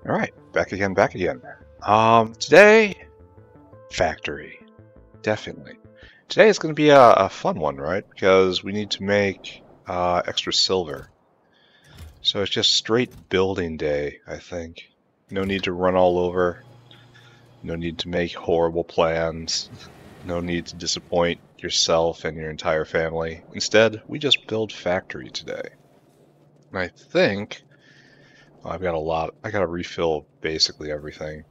Alright, back again, back again. Today, factory. Definitely. Today is going to be a fun one, right? Because we need to make extra silver. So it's just straight building day, I think. No need to run all over. No need to make horrible plans. No need to disappoint yourself and your entire family. Instead, we just build factory today. And I think I've got a lot. I got to refill basically everything.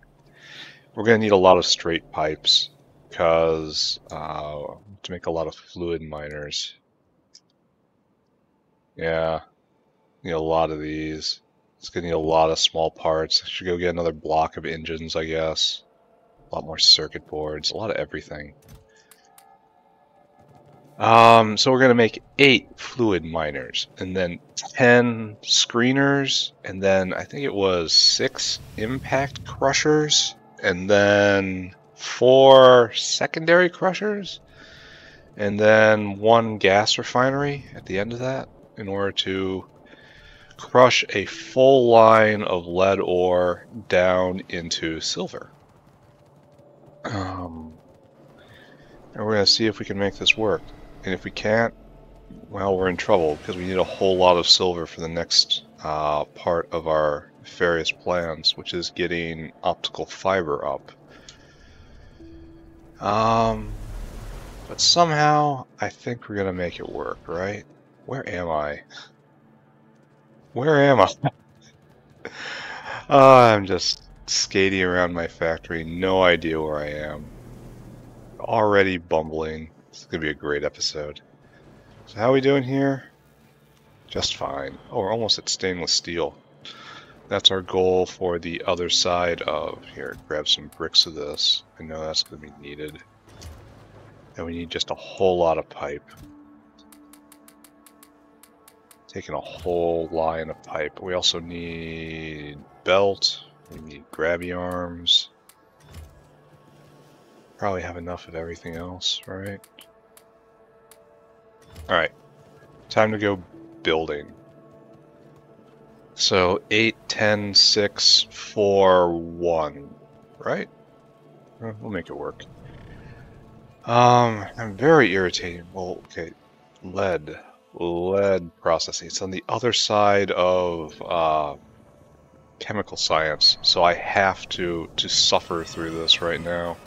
We're going to need a lot of straight pipes because to make a lot of fluid miners. Yeah, need a lot of these. It's going to need a lot of small parts. I should go get another block of engines, I guess. A lot more circuit boards, a lot of everything. So we're going to make 8 fluid miners, and then 10 screeners, and then I think it was 6 impact crushers, and then 4 secondary crushers, and then 1 gas refinery at the end of that, in order to crush a full line of lead ore down into silver. And we're going to see if we can make this work. And if we can't, well, we're in trouble because we need a whole lot of silver for the next part of our nefarious plans, which is getting optical fiber up. But somehow, I think we're going to make it work, right? Where am I? Where am I? I'm just skating around my factory, no idea where I am. Already bumbling. It's going to be a great episode. So how are we doing here? Just fine. Oh, we're almost at stainless steel. That's our goal for the other side of... Here, grab some bricks of this. I know that's going to be needed. And we need just a whole lot of pipe. Taking a whole line of pipe. We also need belt. We need grabby arms. Probably have enough of everything else, right? Alright. Time to go building. So 8, 10, 6, 4, 1. Right? We'll make it work. I'm very irritated. Well, okay. Lead processing. It's on the other side of chemical science, so I have to suffer through this right now.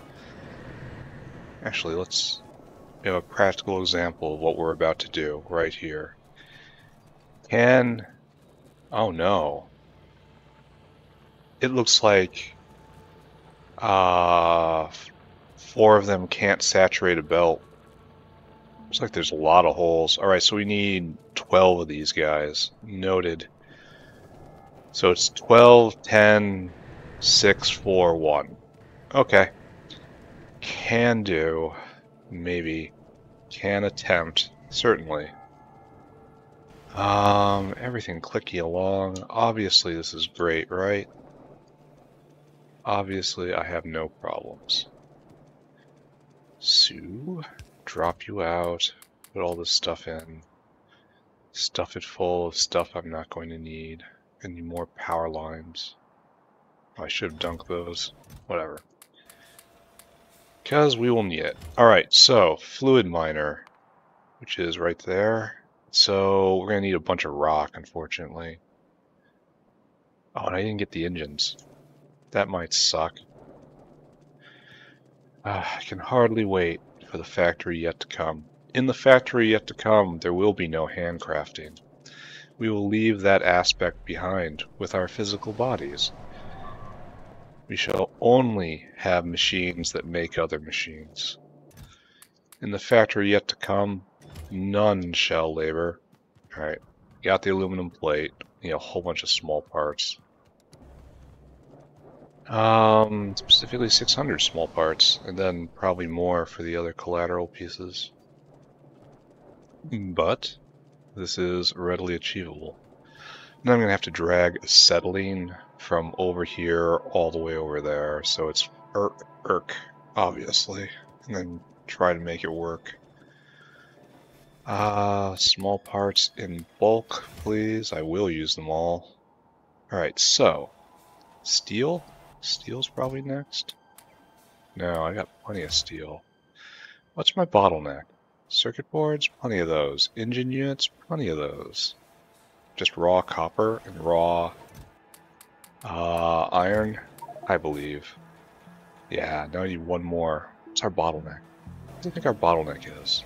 Actually, let's have a practical example of what we're about to do right here. Oh no. It looks like 4 of them can't saturate a belt. Looks like there's a lot of holes. Alright, so we need 12 of these guys. Noted. So it's 12, 10, 6, 4, 1. Okay. Can do. Maybe. Can attempt. Certainly. Everything clicky along. Obviously this is great, right? Obviously I have no problems. So, drop you out, put all this stuff in, stuff it full of stuff I'm not going to need. I need more power lines. I should have dunked those. Whatever. Because we will need it. Alright, so, fluid miner, which is right there. So, we're going to need a bunch of rock, unfortunately. Oh, and I didn't get the engines. That might suck. I can hardly wait for the factory yet to come. In the factory yet to come, there will be no handcrafting. We will leave that aspect behind with our physical bodies. We shall only have machines that make other machines. In the factory yet to come, none shall labor. Alright, got the aluminum plate, need a whole bunch of small parts. Specifically 600 small parts, and then probably more for the other collateral pieces. But this is readily achievable. Now I'm going to have to drag acetylene from over here all the way over there, so it's obviously, and then try to make it work. Small parts in bulk, please. I will use them all. Alright, so Steel? Steel's probably next. No, I got plenty of steel. What's my bottleneck? Circuit boards? Plenty of those. Engine units? Plenty of those. Just raw copper and raw iron, I believe. Yeah, now I need one more. What's our bottleneck? What do you think our bottleneck is?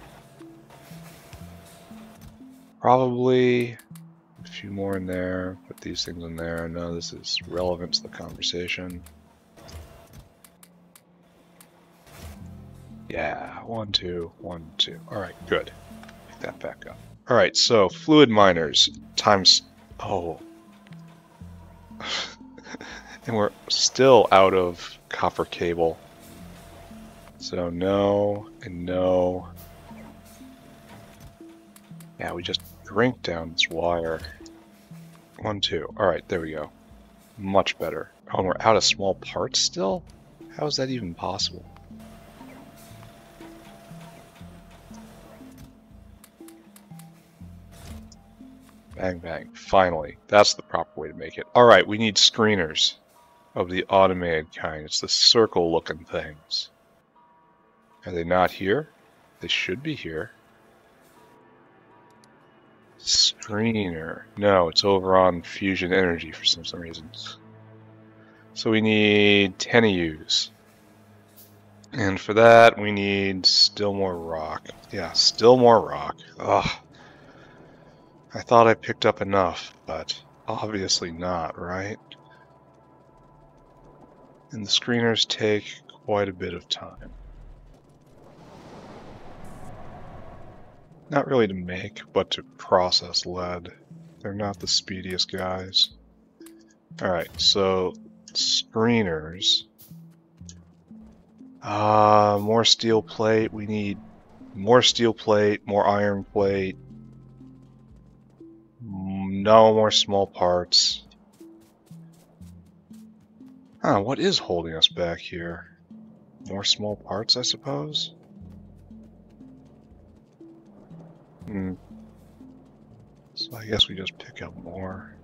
Probably a few more in there. Put these things in there. No, this is relevant to the conversation. Yeah, 1, 2, 1, 2. Alright, good. Pick that back up. Alright, so fluid miners times... Oh. And we're still out of copper cable. So no, and no. Yeah, we just drink down this wire. 1, 2. Alright, there we go. Much better. Oh, and we're out of small parts still? How is that even possible? Bang, bang. Finally. That's the proper way to make it. Alright, we need screeners of the automated kind. It's the circle-looking things. Are they not here? They should be here. Screener. No, it's over on fusion energy for some reason. So we need 10 EUs. And for that, we need still more rock. Yeah, still more rock. Ugh. I thought I picked up enough, but obviously not, right? And the screeners take quite a bit of time. Not really to make, but to process lead. They're not the speediest guys. Alright, so screeners. More steel plate. We need more steel plate, more iron plate. No more small parts. What is holding us back here? More small parts, I suppose? So I guess we just pick up more.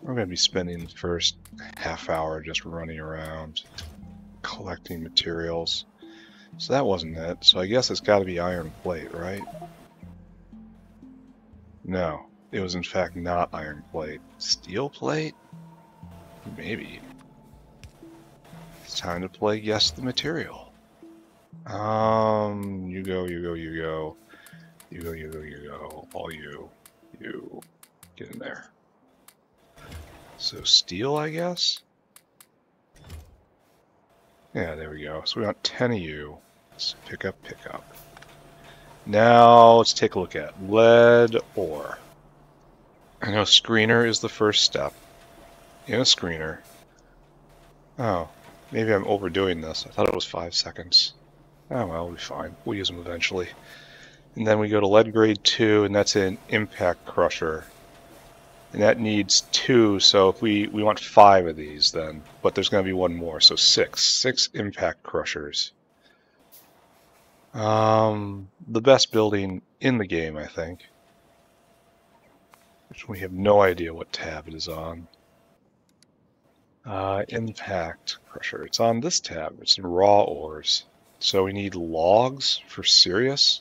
We're going to be spending the first half hour just running around, collecting materials. So that wasn't it. So I guess it's got to be iron plate, right? No, it was in fact not iron plate. Steel plate? Maybe. It's time to play guess the material. You go, you go, you go. You go, you go, you go. All you. You. Get in there. So steel, I guess? Yeah, there we go. So we want 10 of you. Let's pick up, pick up. Now let's take a look at lead ore. I know screener is the first step in a screener. Oh, maybe I'm overdoing this. I thought it was 5 seconds. Oh well, we'll be fine. We'll use them eventually. And then we go to lead grade 2, and that's an impact crusher. And that needs 2, so if we want 5 of these then. But there's going to be one more, so 6. 6 impact crushers. The best building in the game, I think. Which we have no idea what tab it is on. Impact crusher. It's on this tab. It's in raw ores. So we need logs for Sirius.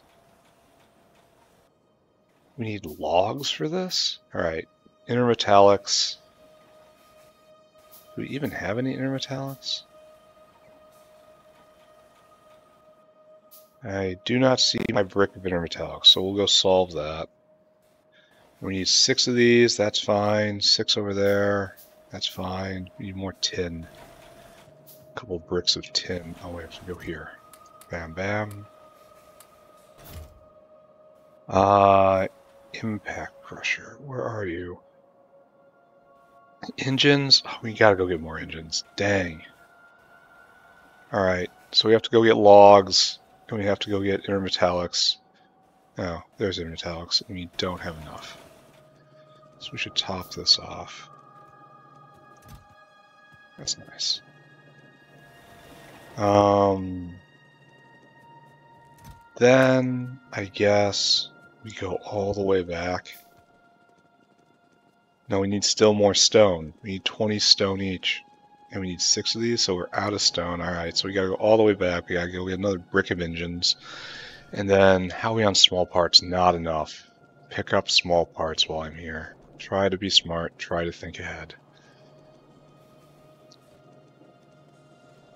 We need logs for this? Alright. Intermetallics. Do we even have any intermetallics? I do not see my brick of intermetallics, so we'll go solve that. We need 6 of these, that's fine. 6 over there, that's fine. We need more tin. A couple bricks of tin. Oh, we have to go here. Bam, bam. Impact crusher, where are you? Engines? Oh, we gotta go get more engines. Dang. Alright, so we have to go get logs, and we have to go get intermetallics. Oh, there's intermetallics, and we don't have enough. So we should top this off. That's nice. Then, I guess, we go all the way back. No, we need still more stone. We need 20 stone each. And we need 6 of these, so we're out of stone. Alright, so we gotta go all the way back. We gotta go get another brick of engines. And then, how are we on small parts? Not enough. Pick up small parts while I'm here. Try to be smart, try to think ahead.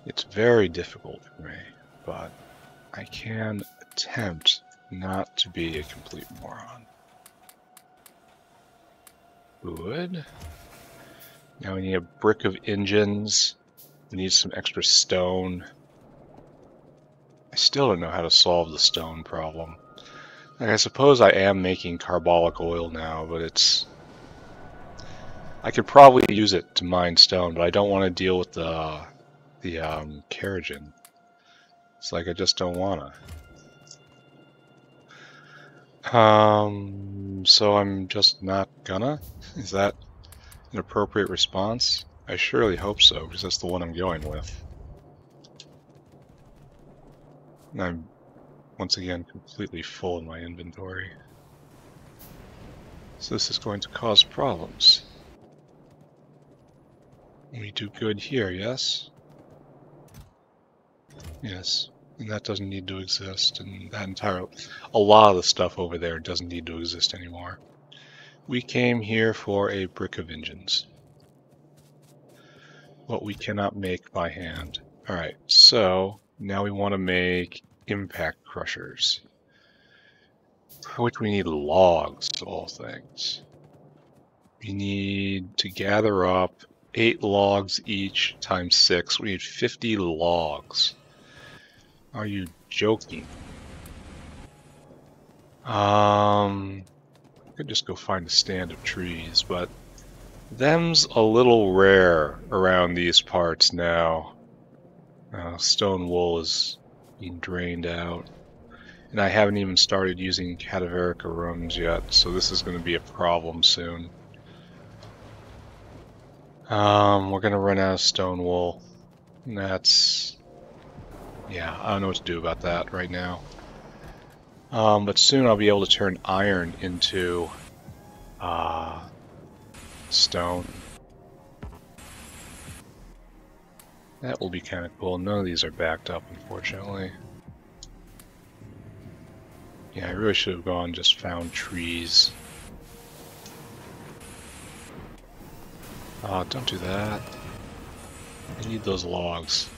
It's very difficult for me, but I can attempt not to be a complete moron. Good. Now we need a brick of engines. We need some extra stone. I still don't know how to solve the stone problem. Like, I suppose I am making carbolic oil now, but it's... I could probably use it to mine stone, but I don't want to deal with the kerogen. It's like I just don't wanna. So I'm just not gonna? Is that an appropriate response? I surely hope so, because that's the one I'm going with. And I'm, once again, completely full in my inventory. So this is going to cause problems. We do good here, yes? Yes. And that doesn't need to exist, and that a lot of the stuff over there doesn't need to exist anymore. We came here for a brick of engines. What we cannot make by hand. Alright, so now we want to make impact crushers. For which we need logs, of all things. We need to gather up 8 logs each times 6. We need 50 logs. Are you joking? I could just go find a stand of trees, but them's a little rare around these parts now. Stone wool is being drained out. And I haven't even started using cadaveric arums yet, so this is going to be a problem soon. We're going to run out of stone wool. And that's... yeah, I don't know what to do about that right now. But soon I'll be able to turn iron into stone. That will be kind of cool. None of these are backed up, unfortunately. Yeah, I really should have gone and just found trees. Don't do that. I need those logs.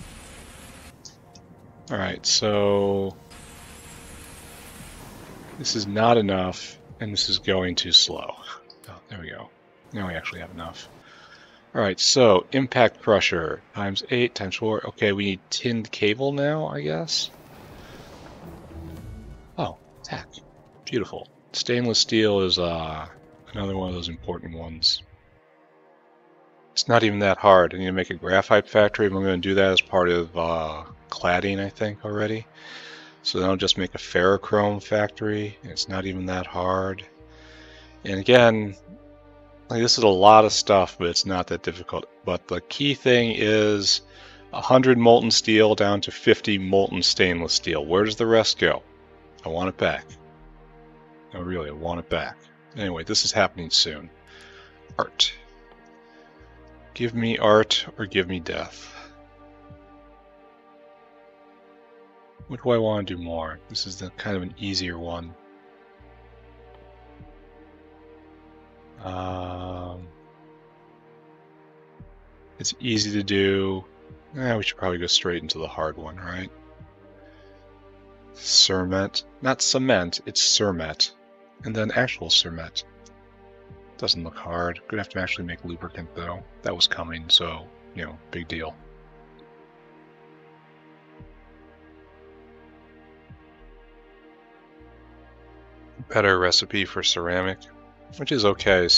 Alright, so... this is not enough, and this is going too slow. Oh, there we go. Now we actually have enough. Alright, so, impact crusher, times 8, times 4. Okay, we need tinned cable now, I guess? Oh, tack. Beautiful. Stainless steel is another one of those important ones. It's not even that hard. I need to make a graphite factory, and we're going to do that as part of cladding, I think, already. So then I'll just make a ferrochrome factory, and it's not even that hard. And again, like, this is a lot of stuff, but it's not that difficult. But the key thing is 100 molten steel down to 50 molten stainless steel. Where does the rest go? I want it back. No, really, I want it back. Anyway, this is happening soon. Art. Give me art or give me death. What do I want to do more? This is the kind of an easier one. It's easy to do. We should probably go straight into the hard one, right? Cermet. Not cement, it's cermet. And then actual cermet. Doesn't look hard. Gonna have to actually make lubricant though. That was coming, so, you know, big deal. Better recipe for ceramic, which is okay,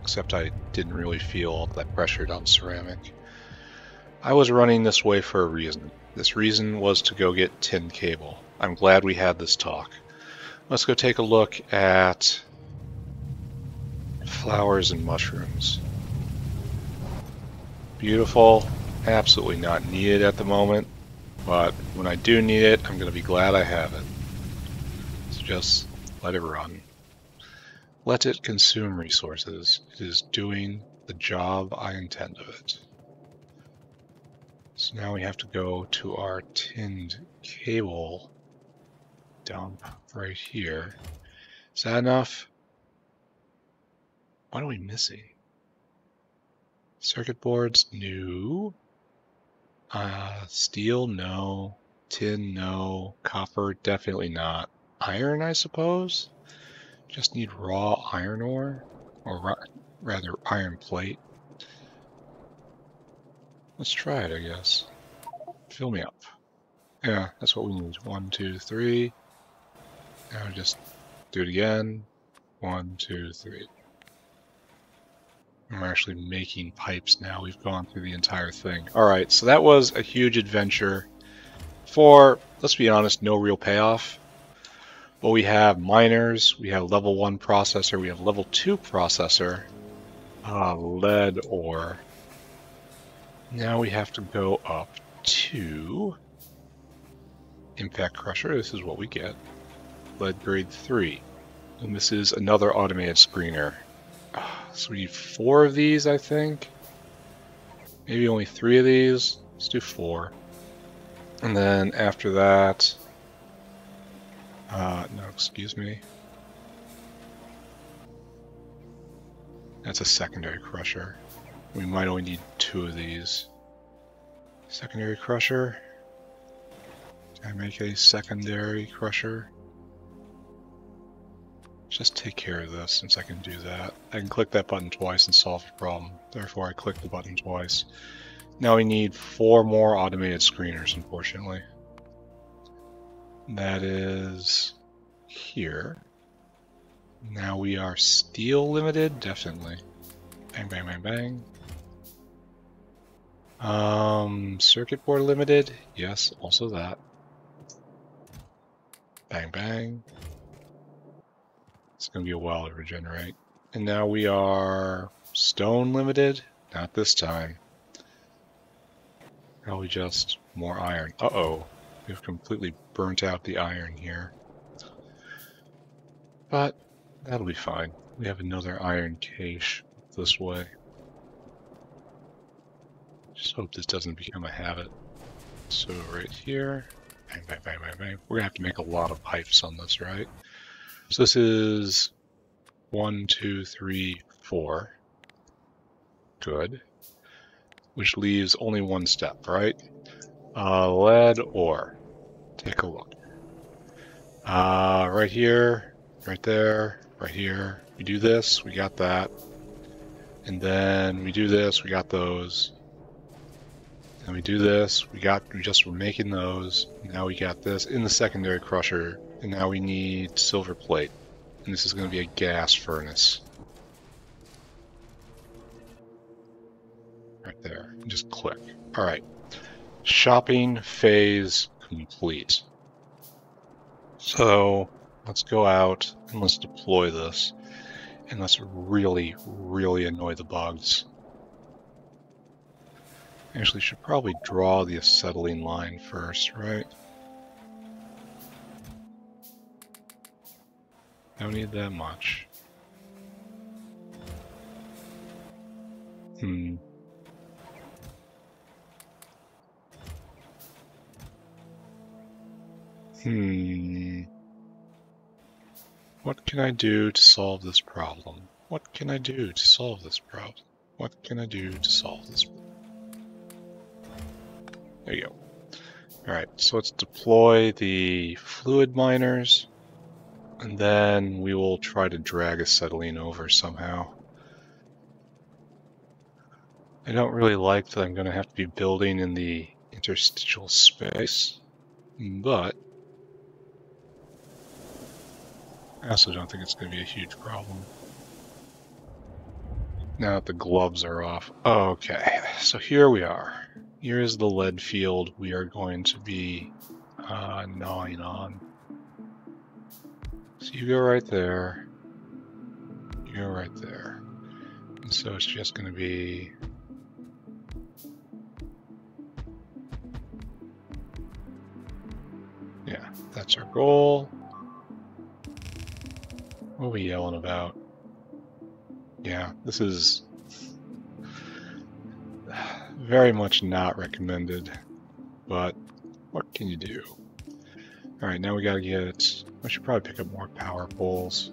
except I didn't really feel all that pressured on ceramic. I was running this way for a reason. This reason was to go get tin cable. I'm glad we had this talk. Let's go take a look at flowers and mushrooms. Beautiful, absolutely not needed at the moment, but when I do need it, I'm going to be glad I have it. So just let it run. Let it consume resources. It is doing the job I intend of it. So now we have to go to our tinned cable dump right here. Is that enough? What are we missing? Circuit boards? No. Steel? No. Tin? No. Copper? Definitely not. Iron, I suppose? Just need raw iron ore? Or rather, iron plate. Let's try it, I guess. Fill me up. Yeah, that's what we need. 1, 2, 3. Now just do it again. 1, 2, 3. I'm actually making pipes now. We've gone through the entire thing. Alright, so that was a huge adventure for, let's be honest, no real payoff. But we have miners, we have level 1 processor, we have level 2 processor, lead ore. Now we have to go up to impact crusher. This is what we get. Lead grade 3. And this is another automated screener. So we need 4 of these, I think. Maybe only 3 of these. Let's do 4. And then after that... no, excuse me. That's a secondary crusher. We might only need 2 of these. Secondary crusher. Can I make a secondary crusher? Just take care of this since I can do that. I can click that button twice and solve the problem. Therefore, I click the button twice. Now we need 4 more automated screeners, unfortunately. That is here. Now we are steel limited, definitely. Bang, bang, bang, bang. Circuit board limited, yes, also that. Bang, bang. It's going to be a while to regenerate. And now we are stone limited, not this time. Probably just more iron. Uh-oh, we've completely burnt out the iron here. But that'll be fine. We have another iron cache this way. Just hope this doesn't become a habit. So right here, bang, bang, bang, bang, bang. We're gonna have to make a lot of pipes on this, right? So this is 1, 2, 3, 4. Good. Which leaves only 1 step, right? Lead ore. Take a look. Right here, right there, right here. We do this, we got that. And then we do this, we got those. And we do this, we just were making those. Now we got this in the secondary crusher. And now we need silver plate. And this is going to be a gas furnace. Right there. Just click. Alright. Shopping phase complete. So let's go out and let's deploy this. And let's really, really annoy the bugs. Actually, should probably draw the acetylene line first, right? Don't need that much. What can I do to solve this problem? What can I do to solve this problem? What can I do to solve this problem? There you go. Alright, so let's deploy the fluid miners. And then we will try to drag acetylene over somehow. I don't really like that I'm going to have to be building in the interstitial space, but I also don't think it's going to be a huge problem. Now that the gloves are off. Okay, so here we are. Here is the lead field we are going to be gnawing on. So you go right there. You go right there. And so it's just going to be... Yeah, that's our goal. What are we yelling about? Yeah, this is very much not recommended, but what can you do? Alright, now we gotta get... I should probably pick up more power poles.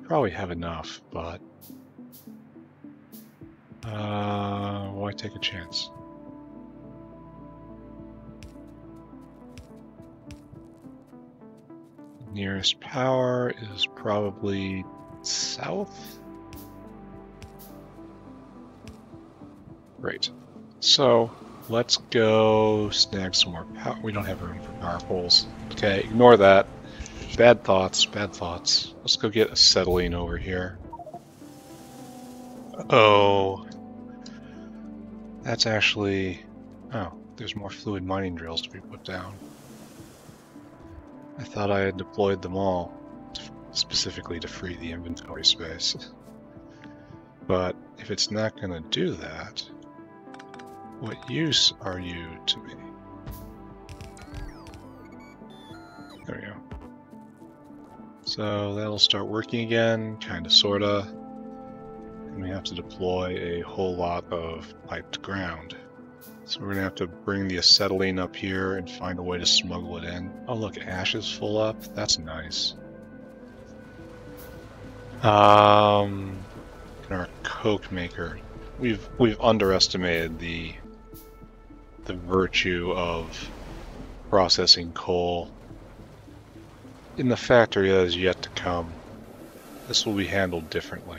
Probably have enough, but... why take a chance? Nearest power is probably south? Great. So, let's go snag some more power. We don't have room for power poles. Okay, ignore that. Bad thoughts, bad thoughts. Let's go get acetylene over here. Oh. That's actually... Oh, there's more fluid mining drills to be put down. I thought I had deployed them all, specifically to free the inventory space. But if it's not going to do that, what use are you to me? There we go. So that'll start working again, kinda sorta. And we have to deploy a whole lot of piped ground. So we're gonna have to bring the acetylene up here and find a way to smuggle it in. Oh look, ash is full up. That's nice. And our coke maker. We've underestimated the virtue of processing coal. In the factory that is yet to come, this will be handled differently.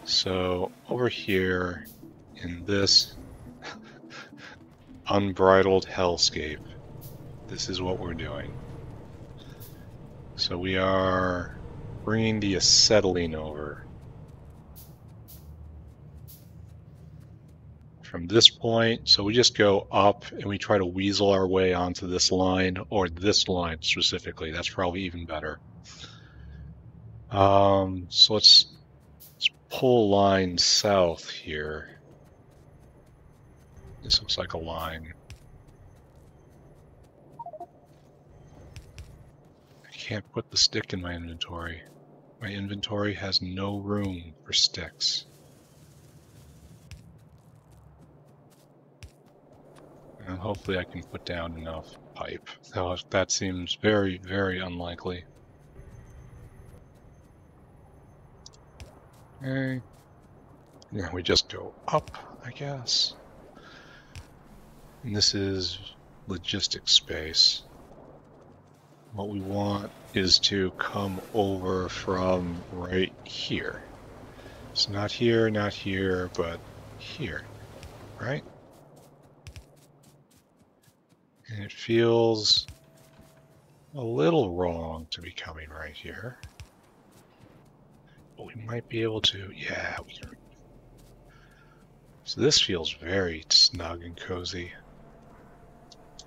So over here in this unbridled hellscape, this is what we're doing. So we are bringing the acetylene over. From this point, so we just go up and we try to weasel our way onto this line, or this line specifically. That's probably even better. So let's pull a line south here. This looks like a line. I can't put the stick in my inventory. My inventory has no room for sticks. And hopefully I can put down enough pipe. Though that seems very, very unlikely. Okay. Yeah, we just go up, I guess. And this is logistics space. What we want is to come over from right here. So not here, but here, right? And it feels a little wrong to be coming right here. But we might be able to, yeah, we can. So this feels very snug and cozy.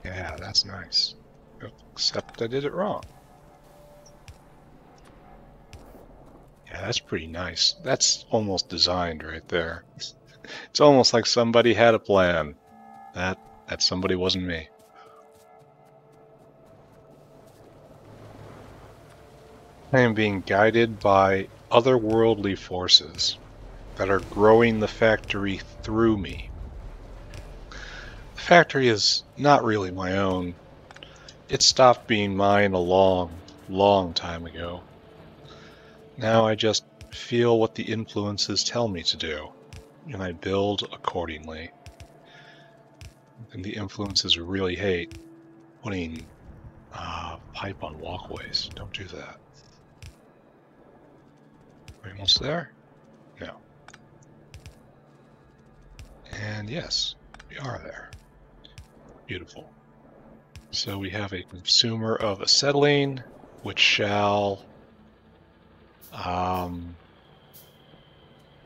Yeah, that's nice. Except I did it wrong. Yeah, that's pretty nice. That's almost designed right there. It's almost like somebody had a plan. That somebody wasn't me. I am being guided by otherworldly forces that are growing the factory through me. The factory is not really my own. It stopped being mine a long, long time ago. Now I just feel what the influences tell me to do, and I build accordingly. And the influences really hate putting pipe on walkways. Don't do that. Are we almost there? No. And yes, we are there. Beautiful. So we have a consumer of acetylene, which shall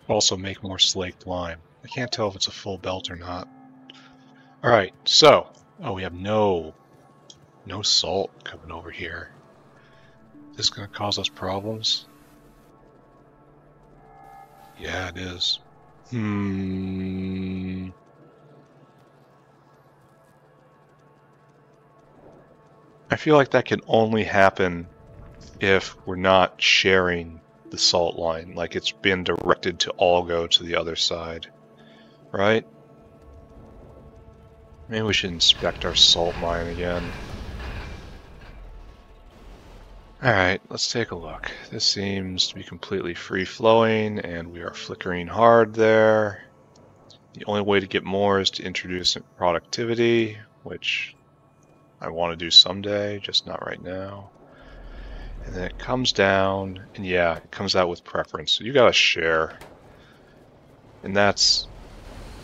also make more slaked lime. I can't tell if it's a full belt or not. Alright, so, oh, we have no salt coming over here. Is this going to cause us problems? Yeah, it is. I feel like that can only happen if we're not sharing the salt line, like it's been directed to all go to the other side, right? Maybe we should inspect our salt mine again. Alright, let's take a look. This seems to be completely free-flowing, and we are flickering hard there. The only way to get more is to introduce productivity, which I want to do someday, just not right now. And then it comes down, and yeah, it comes out with preference. So you gotta share. And that's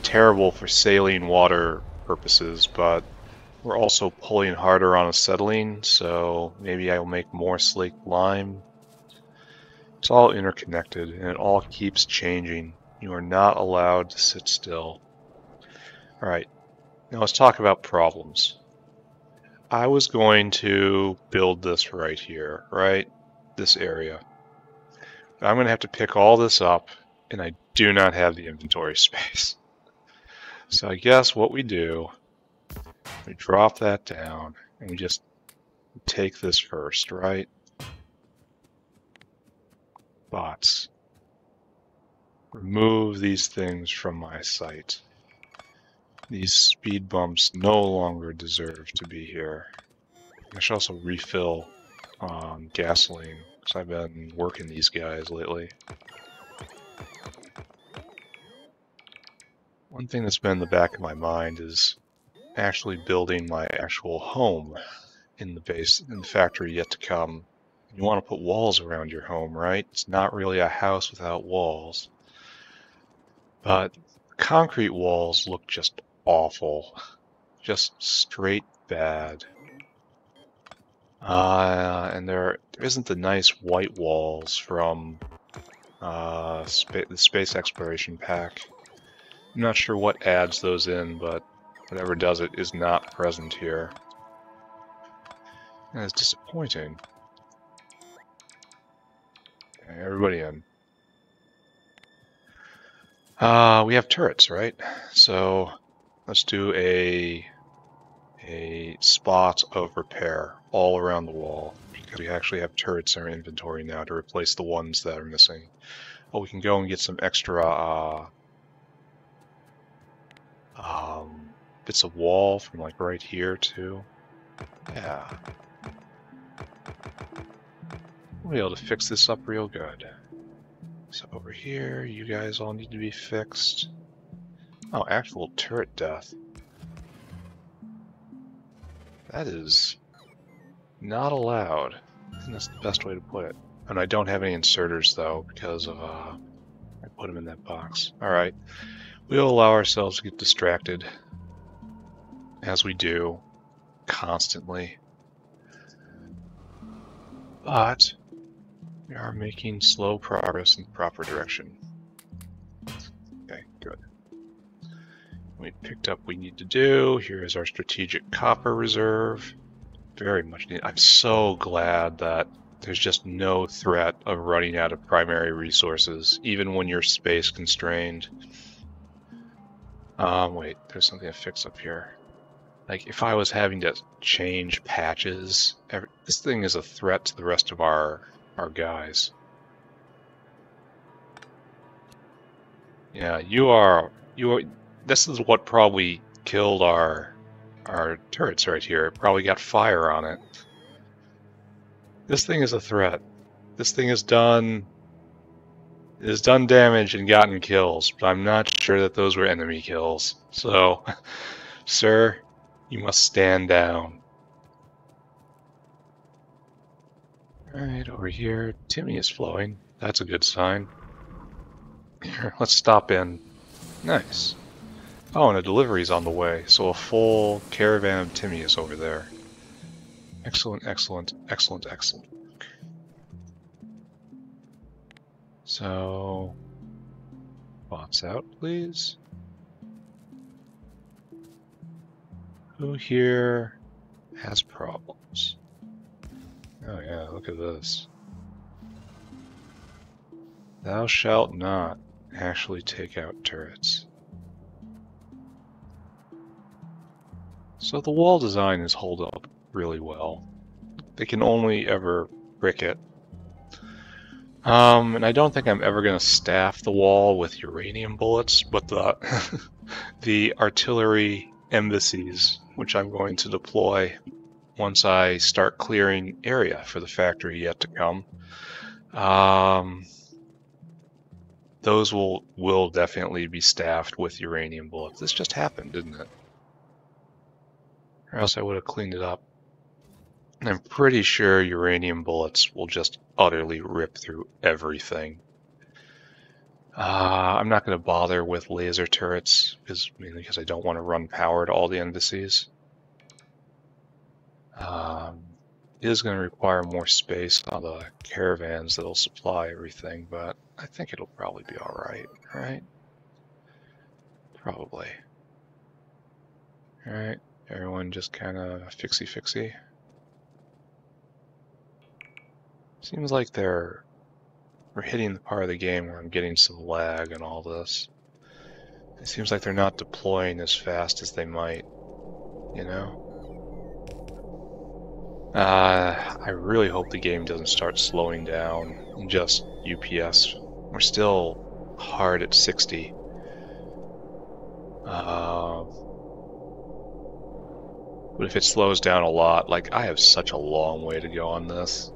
terrible for saline water purposes, but we're also pulling harder on acetylene, so maybe I'll make more slaked lime. It's all interconnected, and it all keeps changing. You are not allowed to sit still. Alright, now let's talk about problems. I was going to build this right here, right? This area. I'm going to have to pick all this up, and I do not have the inventory space. So I guess what we do, we drop that down, and we just take this first, right? Bots. Remove these things from my site. These speed bumps no longer deserve to be here. I should also refill gasoline, because I've been working these guys lately. One thing that's been in the back of my mind is actually building my actual home in the factory yet to come. You want to put walls around your home, right? It's not really a house without walls. But concrete walls look just awful. Just straight bad. And there isn't the nice white walls from the space exploration pack. I'm not sure what adds those in, but whatever does it is not present here. And it's disappointing. Okay, everybody in. We have turrets, right? So let's do a spot of repair all around the wall, because we actually have turrets in our inventory now to replace the ones that are missing. Oh, we can go and get some extra bits of wall from like right here too. Yeah. We'll be able to fix this up real good. So over here, you guys all need to be fixed. Oh, actual turret death. That is not allowed. I think that's the best way to put it. And I don't have any inserters though, because of I put them in that box. Alright. We'll allow ourselves to get distracted, as we do constantly. But we are making slow progress in the proper direction. Okay, good. We picked up what we need to do. Here is our strategic copper reserve. Very much needed. I'm so glad that there's just no threat of running out of primary resources, even when you're space constrained. Wait, there's something to fix up here. Like, if I was having to change patches, this thing is a threat to the rest of our guys. Yeah, you are. This is what probably killed our turrets right here. It probably got fire on it. This thing is a threat. This thing has done damage and gotten kills, but I'm not sure that those were enemy kills. So, sir, you must stand down. Alright, over here, Timmy is flowing. That's a good sign. Here, let's stop in. Nice. Oh, and a delivery's on the way, so a full caravan of Timmy is over there. Excellent, excellent, excellent, excellent. So, bots out, please. Who here has problems? Oh yeah, look at this. Thou shalt not actually take out turrets. So the wall design is hold up really well. They can only ever brick it. And I don't think I'm ever going to staff the wall with uranium bullets, but the the artillery embassies, which I'm going to deploy once I start clearing area for the factory yet to come, those will definitely be staffed with uranium bullets. This just happened, didn't it? Or else I would have cleaned it up. And I'm pretty sure uranium bullets will just utterly rip through everything. I'm not going to bother with laser turrets, mainly because I don't want to run power to all the embassies. It is going to require more space on the caravans that'll supply everything, but I think it'll probably be alright, right? Probably. Alright, everyone just kind of fixie-fixie. Seems like we're hitting the part of the game where I'm getting some lag and all this. It seems like they're not deploying as fast as they might, you know? I really hope the game doesn't start slowing down in just UPS. We're still hard at 60. But if it slows down a lot, like, I have such a long way to go on this.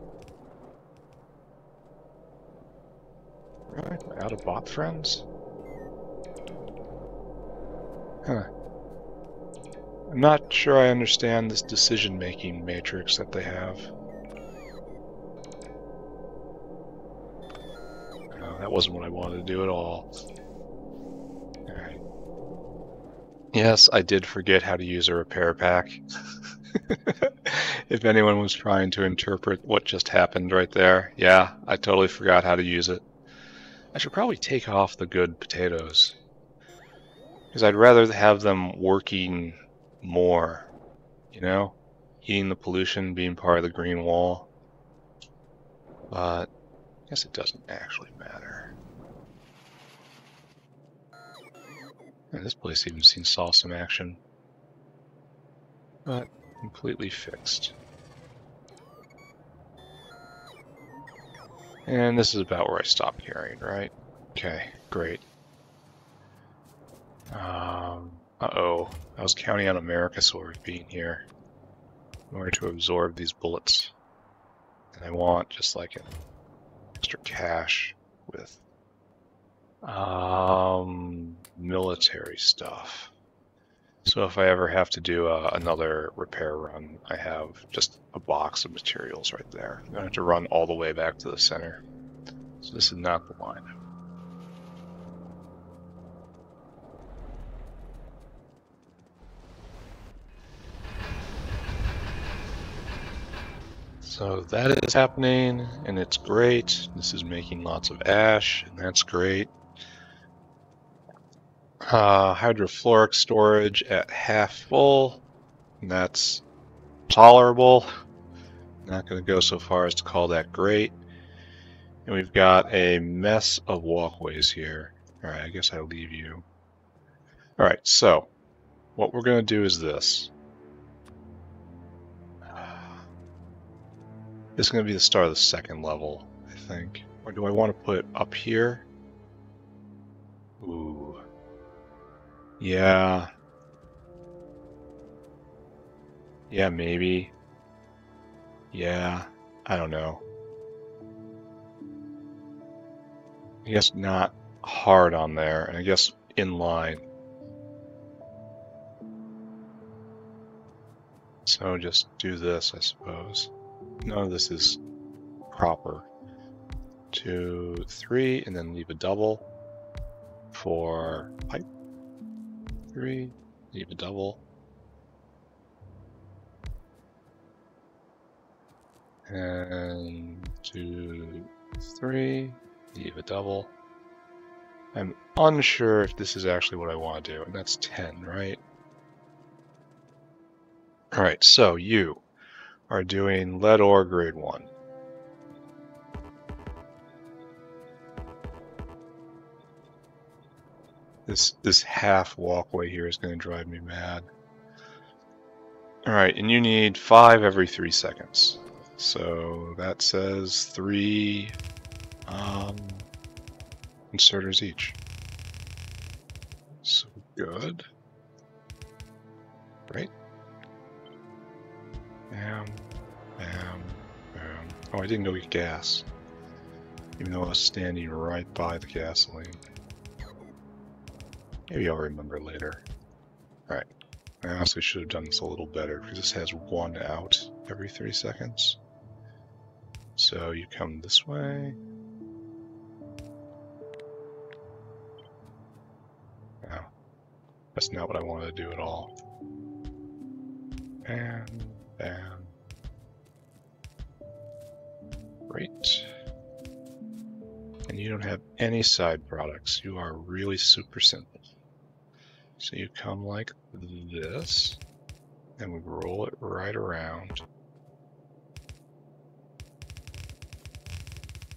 Right, am I out of bot friends? Huh. I'm not sure I understand this decision-making matrix that they have. Oh, that wasn't what I wanted to do at all. Alright. Yes, I did forget how to use a repair pack. If anyone was trying to interpret what just happened right there, yeah, I totally forgot how to use it. I should probably take off the good potatoes, because I'd rather have them working more, you know? Eating the pollution, being part of the green wall. But I guess it doesn't actually matter. And this place even saw some action. But completely fixed. And this is about where I stopped carrying, right? Okay, great. Uh-oh. I was counting on Americasaurs being here in order to absorb these bullets. And I want just like an extra cache with military stuff. So if I ever have to do another repair run, I have just a box of materials right there. I don't have to run all the way back to the center. So this is not the line. So that is happening, and it's great. This is making lots of ash, and that's great. Hydrofluoric storage at half full, and that's tolerable. Not going to go so far as to call that great. And we've got a mess of walkways here. Alright, I guess I'll leave you. Alright, so what we're going to do is this. This is going to be the start of the second level, I think. Or do I want to put it up here? Ooh. Yeah. Yeah, maybe. Yeah, I don't know. I guess not hard on there, and I guess in line. So just do this, I suppose. None of this is proper. 2, 3, and then leave a double for pipe. 3, leave a double. And 2, 3, leave a double. I'm unsure if this is actually what I want to do, and that's 10, right? Alright, so you are doing lead ore grade 1. This half walkway here is going to drive me mad. Alright, and you need 5 every 3 seconds. So that says 3 inserters each. So good. Right? Bam, bam, bam. Oh, I didn't go get gas. Even though I was standing right by the gasoline. Maybe I'll remember later. Alright. I honestly should have done this a little better, because this has one out every 3 seconds. So you come this way. No, that's not what I wanted to do at all. Bam, bam. Great. And you don't have any side products. You are really super simple. So you come like this, and we roll it right around.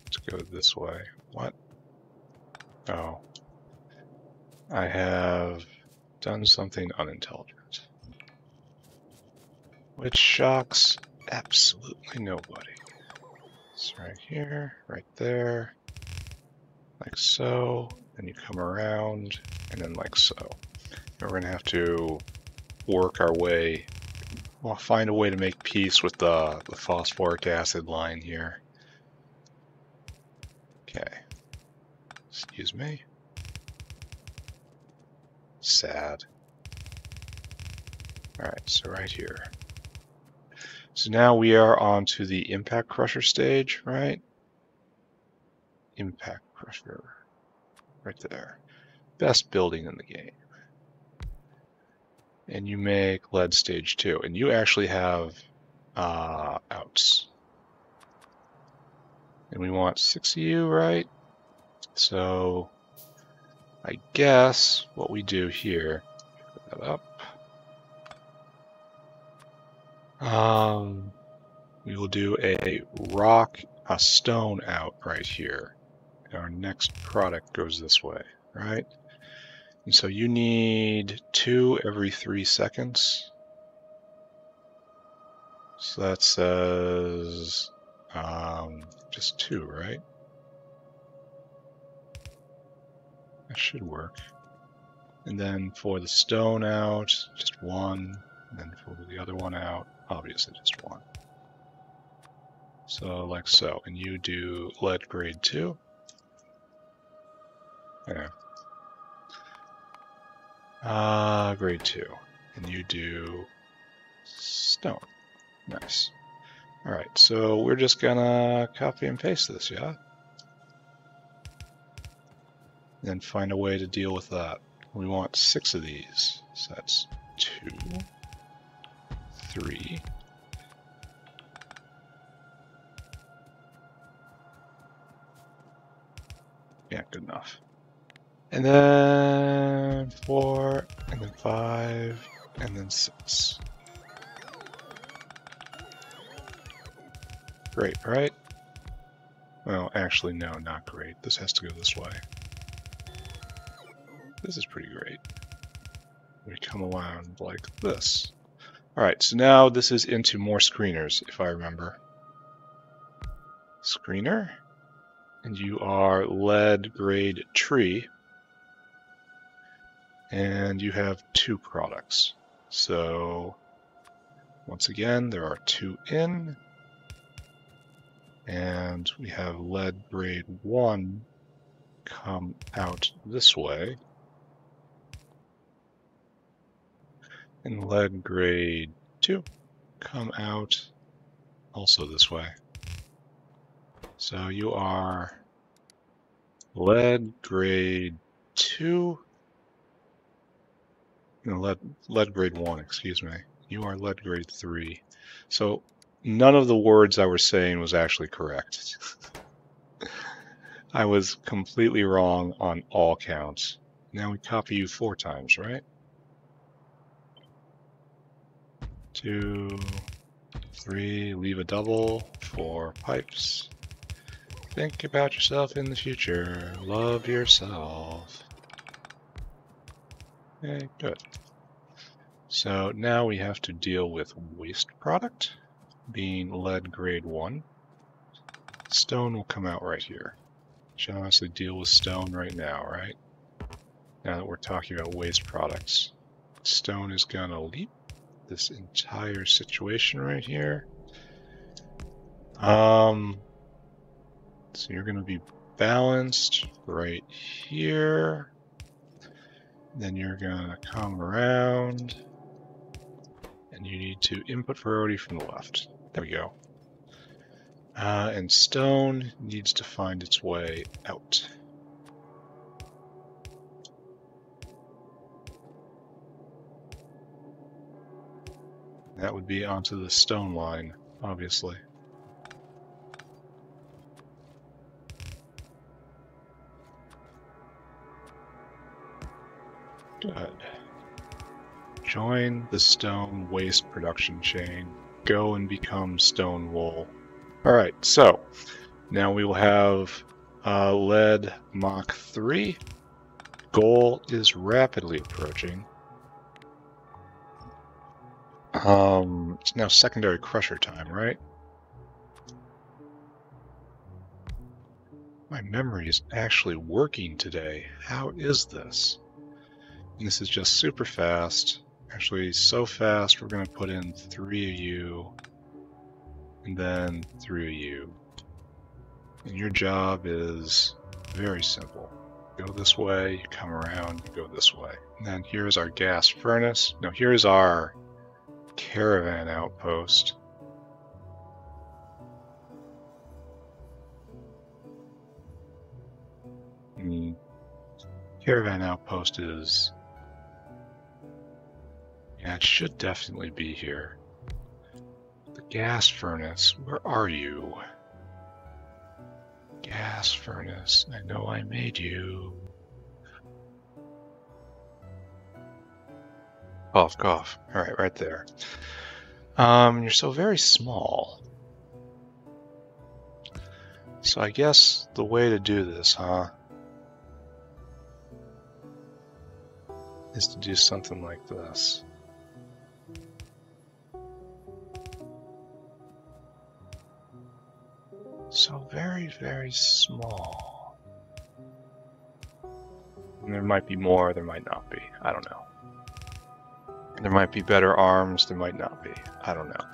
Let's go this way. What? Oh. I have done something unintelligent. Which shocks absolutely nobody. It's right here, right there, like so, then you come around, and then like so. And we're gonna have to work our way, well, find a way to make peace with the phosphoric acid line here. Okay. Excuse me. Sad. Alright, so right here. So now we are on to the impact crusher stage, right? Impact crusher. Right there. Best building in the game. And you make lead stage 2. And you actually have outs. And we want 6 of you, right? So I guess what we do here, put that up. We will do a stone out right here. And our next product goes this way, right? And so you need 2 every 3 seconds. So that says just 2, right? That should work. And then for the stone out, just 1. And then for the other one out, obviously just 1. So like so. And you do lead grade 2. Yeah. Grade 2. And you do stone. Nice. Alright, so we're just gonna copy and paste this, yeah? Then find a way to deal with that. We want 6 of these. So that's 2, 3. Yeah, good enough. And then 4, and then 5, and then 6. Great, right? Well, actually, no, not great. This has to go this way. This is pretty great. We come around like this. Alright, so now this is into more screeners, if I remember. Screener. And you are lead grade tree. And you have 2 products. So, once again, there are 2 in. And we have lead grade 1 come out this way. And lead grade 2 come out also this way. So you are lead grade 2, no, lead grade 1, excuse me. You are lead grade 3. So none of the words I was saying was actually correct. I was completely wrong on all counts. Now we copy you 4 times, right? 2, 3, leave a double, 4 pipes. Think about yourself in the future. Love yourself. Okay, good. So now we have to deal with waste product, being lead grade 1. Stone will come out right here. should honestly deal with stone right now, right? Now that we're talking about waste products. Stone is gonna leap this entire situation right here. So you're gonna be balanced right here. Then you're gonna come around and you need to input priority from the left. There we go. And stone needs to find its way out. That would be onto the stone line, obviously. Good. Join the stone waste production chain. Go and become stone wool. Alright, so now we will have lead Mach 3. Goal is rapidly approaching. It's now secondary crusher time, right? My memory is actually working today. How is this? And this is just super fast. Actually, so fast, we're going to put in 3 of you, and then 3 of you. And your job is very simple. Go this way, you come around, you go this way. And then here's our gas furnace. No, here's our caravan outpost. Caravan outpost is... yeah, it should definitely be here. The gas furnace, where are you? Gas furnace, I know I made you. Cough, cough. Alright, right there. You're so very small. So I guess the way to do this, huh? Is to do something like this. So very, very small. And there might be more, there might not be. I don't know. There might be better arms, there might not be. I don't know.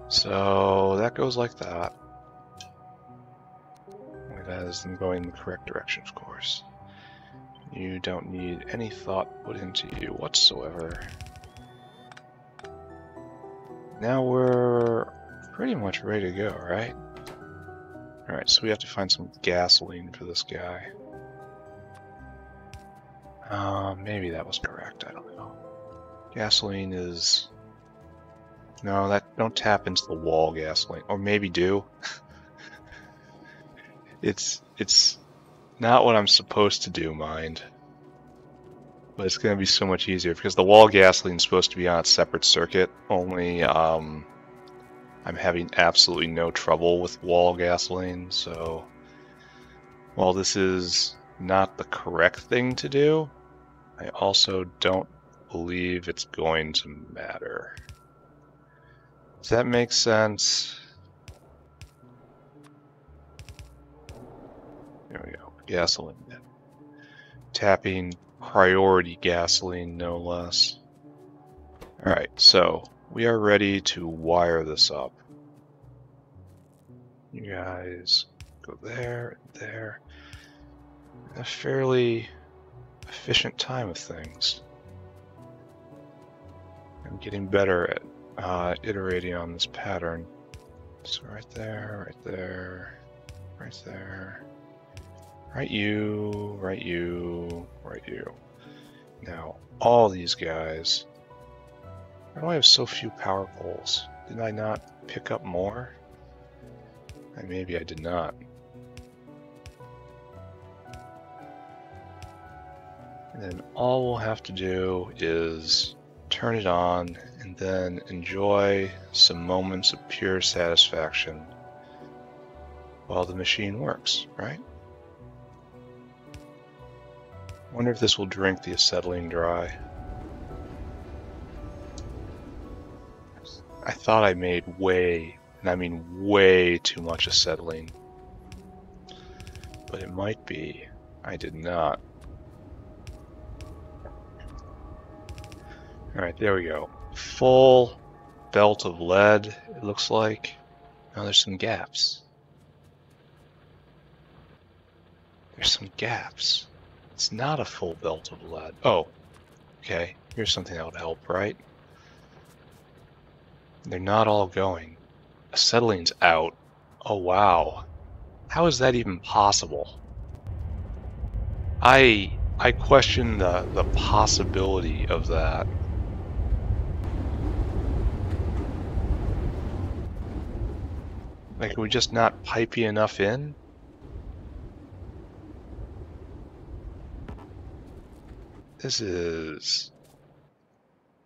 So that goes like that. That is them going in the correct direction, of course. You don't need any thought put into you whatsoever. Now we're pretty much ready to go, right? Alright, so we have to find some gasoline for this guy. Maybe that was correct, I don't know. Gasoline is... no, don't tap into the wall gasoline. Or maybe do. It's not what I'm supposed to do, mind. But it's going to be so much easier, because the wall gasoline is supposed to be on a separate circuit, only I'm having absolutely no trouble with wall gasoline, so while this is not the correct thing to do, I also don't believe it's going to matter. Does that make sense? There we go. Gasoline. Tapping priority gasoline, no less. Alright, so we are ready to wire this up. You guys go there and there. A fairly efficient time of things. I'm getting better at iterating on this pattern. So right there, right there, right there. Right you, right you, right you. Now, all these guys... why do I have so few power poles? Did I not pick up more? Maybe I did not. And then all we'll have to do is turn it on and then enjoy some moments of pure satisfaction while the machine works, right? Wonder if this will drink the acetylene dry. I thought I made way, and I mean way too much acetylene. but it might be. I did not. Alright, there we go. Full belt of lead, it looks like. Now there's some gaps. There's some gaps. It's not a full belt of lead. Oh, okay. Here's something that would help, right? They're not all going. Acetyllene's out. Oh, wow. How is that even possible? I question the possibility of that. Like, are we just not pipey enough in? This is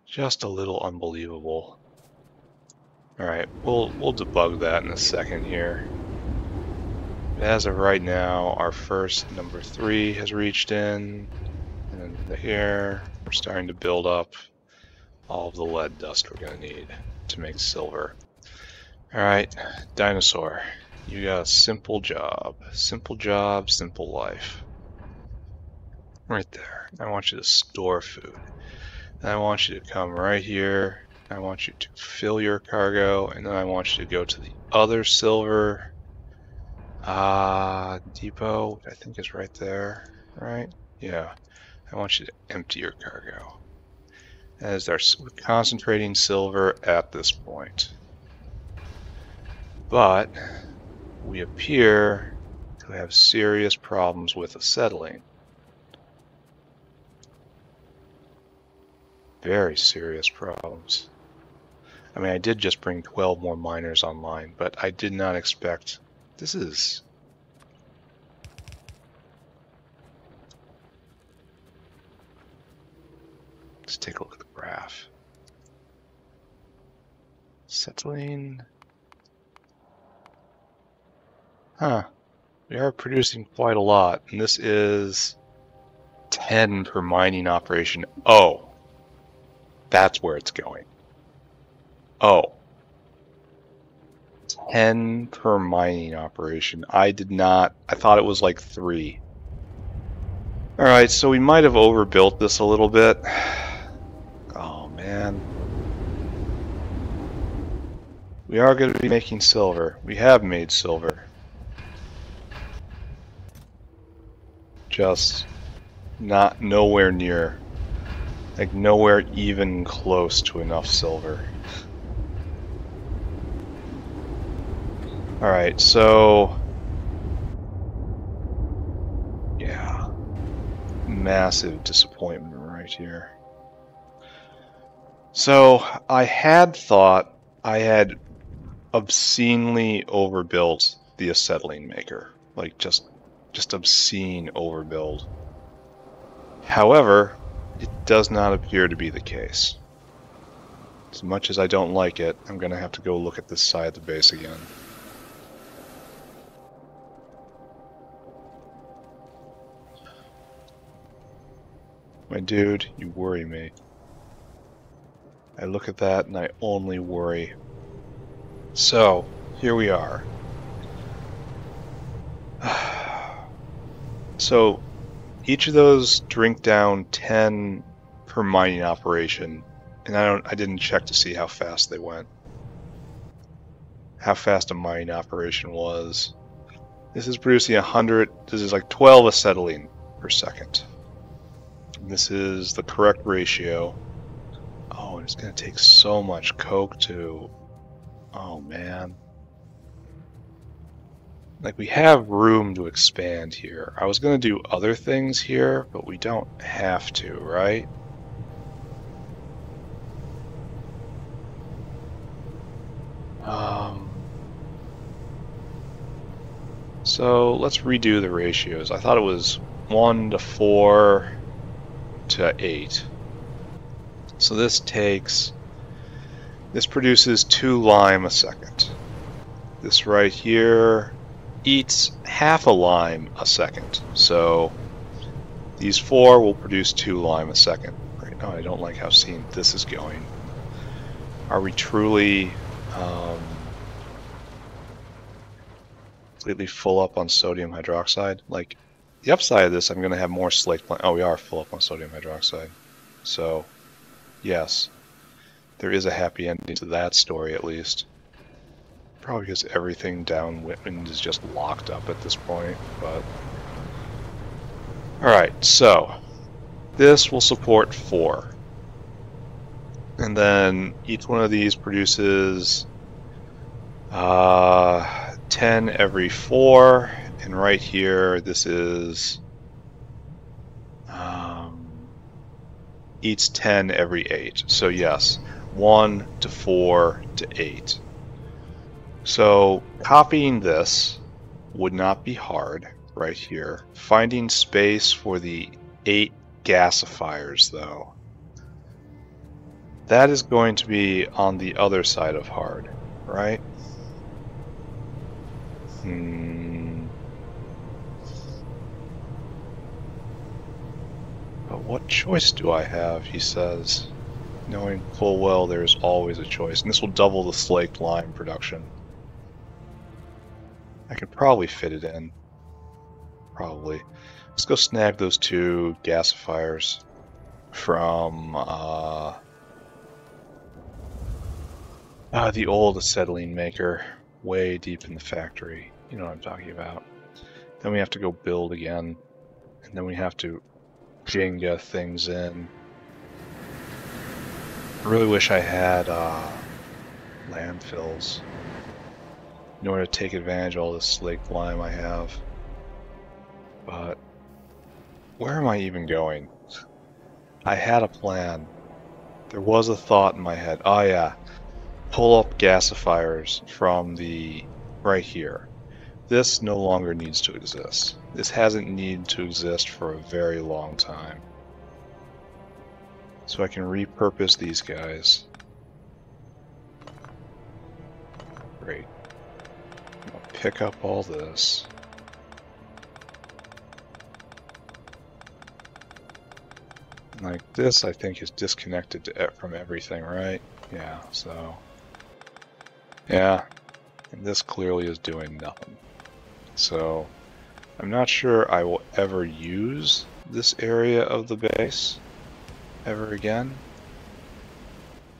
just a little unbelievable. Alright, we'll debug that in a second here. As of right now, our first number 3 has reached in, and here we're starting to build up all of the lead dust we're going to need to make silver. Alright, dinosaur, you got a simple job. Simple job, simple life. Right there. I want you to store food. And I want you to come right here. I want you to fill your cargo, and then I want you to go to the other silver depot, I think is right there, right? Yeah. I want you to empty your cargo. As we're concentrating silver at this point. But we appear to have serious problems with acetylene. Very serious problems. I mean, I did just bring 12 more miners online, but I did not expect... This is... Let's take a look at the graph. Acetylene... Huh. We are producing quite a lot, and this is 10 per mining operation. Oh! That's where it's going. Oh. 10 per mining operation. I thought it was like 3. Alright, so we might have overbuilt this a little bit. Oh, man. We are going to be making silver. We have made silver. Just nowhere near. Like, nowhere even close to enough silver. Alright, so... Yeah. Massive disappointment right here. So, I had thought I had obscenely overbuilt the acetylene maker. Like, just obscene overbuild. However, it does not appear to be the case. As much as I don't like it, I'm going to have to go look at this side of the base again. My dude, you worry me. I look at that and I only worry. So, here we are. So, each of those drink down 10 per mining operation, and I didn't check to see how fast they went. How fast a mining operation was. This is producing 100, this is like 12 acetylene per second. And this is the correct ratio. Oh, and it's going to take so much coke to... Oh, man. Like, we have room to expand here. I was going to do other things here, but we don't have to, right? So, let's redo the ratios. I thought it was 1 to 4 to 8. So this produces 2 lime a second. This right here eats half a lime a second. So these 4 will produce 2 lime a second. Right now I don't like how seen this is going. Are we truly completely full up on sodium hydroxide. Like, the upside of this, I'm going to have more slaked plant. Oh, we are full up on sodium hydroxide. So, yes, there is a happy ending to that story at least. Probably because everything downwind is just locked up at this point, but... Alright, so, this will support 4. And then each one of these produces 10 every 4, and right here this is each 10 every 8. So yes, 1 to 4 to 8. So copying this would not be hard right here. Finding space for the 8 gasifiers though, that is going to be on the other side of hard, right? But what choice do I have, he says, knowing full well there's always a choice. And this will double the slaked lime production. I could probably fit it in. Probably. Let's go snag those 2 gasifiers from the old acetylene maker way deep in the factory. You know what I'm talking about. Then we have to go build again. And then we have to Jenga things in. I really wish I had landfills in order to take advantage of all this slaked lime I have. But where am I even going? I had a plan. There was a thought in my head. Oh yeah, pull up gasifiers from the right here. This no longer needs to exist. This hasn't needed to exist for a very long time. So I can repurpose these guys. Great. I'll pick up all this. Like this, I think, is disconnected from everything, right? Yeah, so... yeah, and this clearly is doing nothing. So, I'm not sure I will ever use this area of the base ever again.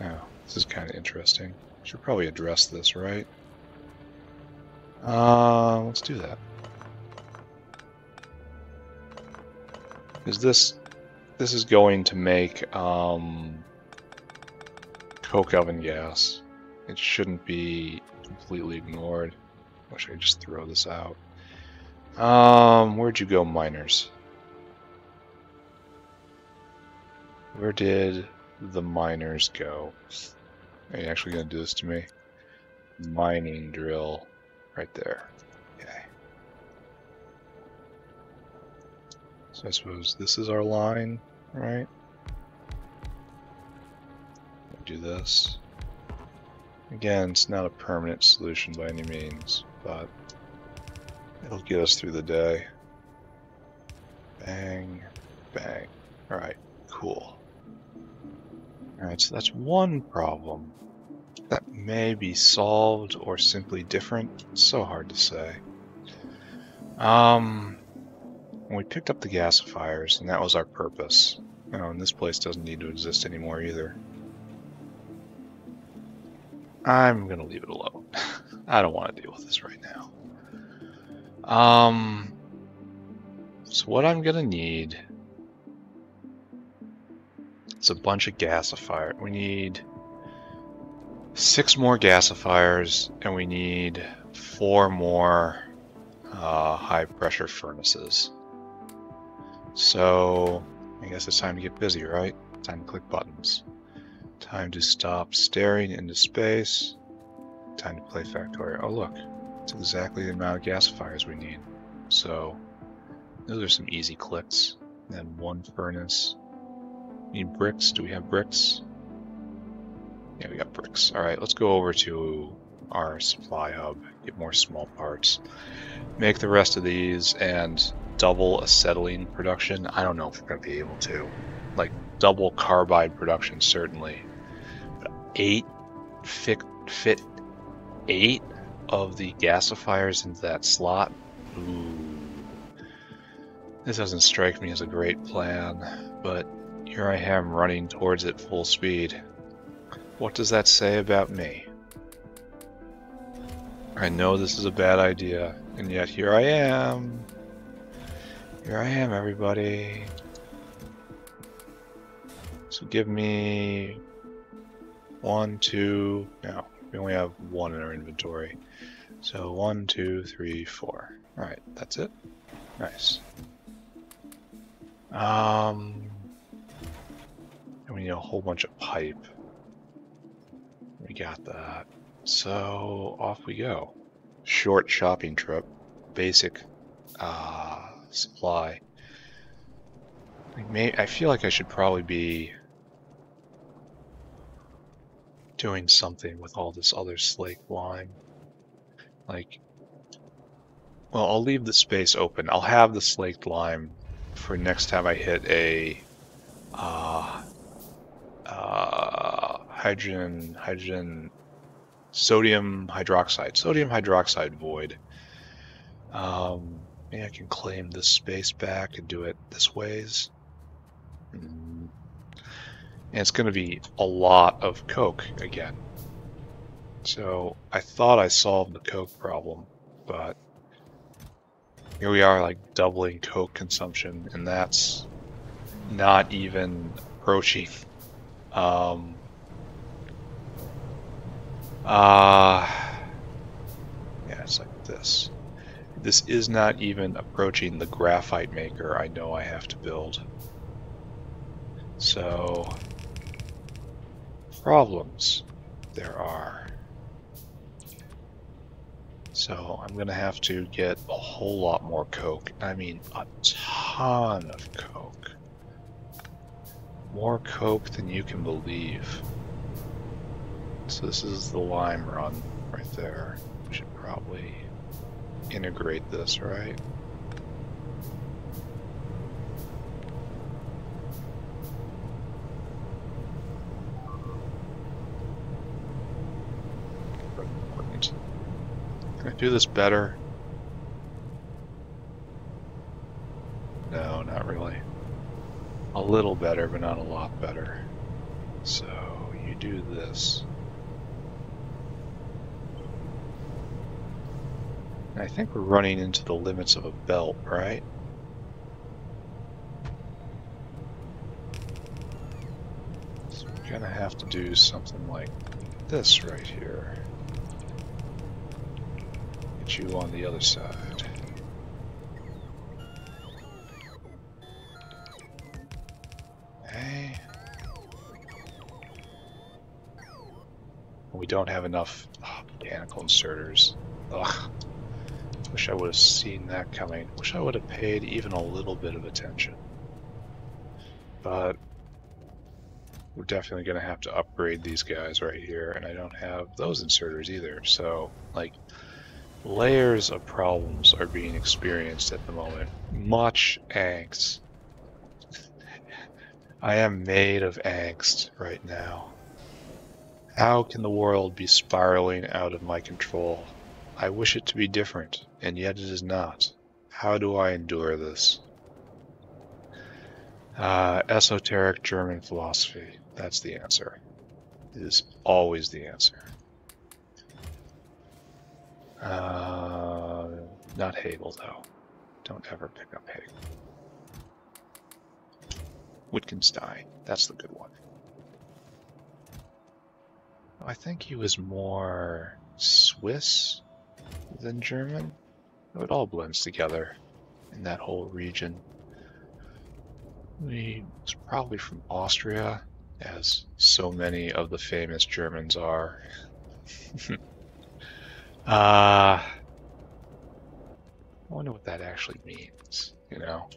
Oh, this is kind of interesting. Should probably address this, right? Let's do that. Is this is going to make coke oven gas. It shouldn't be completely ignored. Wish I could just throw this out. Where'd you go, miners? Where did the miners go? Are you actually going to do this to me? Mining drill. Right there. Okay. So I suppose this is our line, right? Do this. Again, it's not a permanent solution by any means, but it'll get us through the day. Bang, bang. Alright, cool. Alright, so that's one problem. That may be solved or simply different. It's so hard to say. We picked up the gasifiers, and that was our purpose. Oh, and this place doesn't need to exist anymore either. I'm gonna leave it alone. I don't want to deal with this right now. So what I'm gonna need is a bunch of gasifiers. We need 6 more gasifiers, and we need 4 more high pressure furnaces. So I guess it's time to get busy, right? Time to click buttons. Time to stop staring into space. Time to play Factorio. Oh look, it's exactly the amount of gasifiers we need. So those are some easy clicks. And then 1 furnace. Need bricks. Do we have bricks? Yeah, we got bricks. Alright, let's go over to our supply hub, get more small parts, make the rest of these, and double acetylene production. I don't know if we're going to be able to. Like, double carbide production, certainly. But 8? Fit 8? of the gasifiers into that slot. Ooh. This doesn't strike me as a great plan, but here I am running towards it full speed. What does that say about me? I know this is a bad idea, and yet here I am. Here I am, everybody. So give me 1, 2, no, we only have 1 in our inventory. So 1, 2, 3, 4. Alright, that's it. Nice. And we need a whole bunch of pipe. We got that. So off we go. Short shopping trip. Basic supply. I feel like I should probably be doing something with all this other slaked lime. Like, well, I'll leave the space open. I'll have the slaked lime for next time I hit a sodium hydroxide void. Maybe I can claim this space back and do it this ways. And it's going to be a lot of coke again. So I thought I solved the coke problem, but here we are, like doubling coke consumption, and that's not even approaching. Yeah, it's like this. This is not even approaching the graphite maker I know I have to build. So, problems there are. So I'm gonna have to get a whole lot more coke. I mean, a ton of coke. More coke than you can believe. So this is the lime run right there. We should probably integrate this, right? Can I do this better? No, not really. A little better, but not a lot better. So you do this. And I think we're running into the limits of a belt, right? So we're gonna have to do something like this right here. Get you on the other side. Okay. We don't have enough mechanical inserters. Ugh. Wish I would have seen that coming. Wish I would have paid even a little bit of attention. But we're definitely going to have to upgrade these guys right here, and I don't have those inserters either. So, like, layers of problems are being experienced at the moment. Much angst. I am made of angst right now. How can the world be spiraling out of my control? I wish it to be different, and yet it is not. How do I endure this? Esoteric German philosophy. That's the answer. It is always the answer. Not Hegel, though. Don't ever pick up Hegel. Wittgenstein. That's the good one. I think he was more Swiss than German. It all blends together in that whole region. He was probably from Austria, as so many of the famous Germans are. I wonder what that actually means, you know?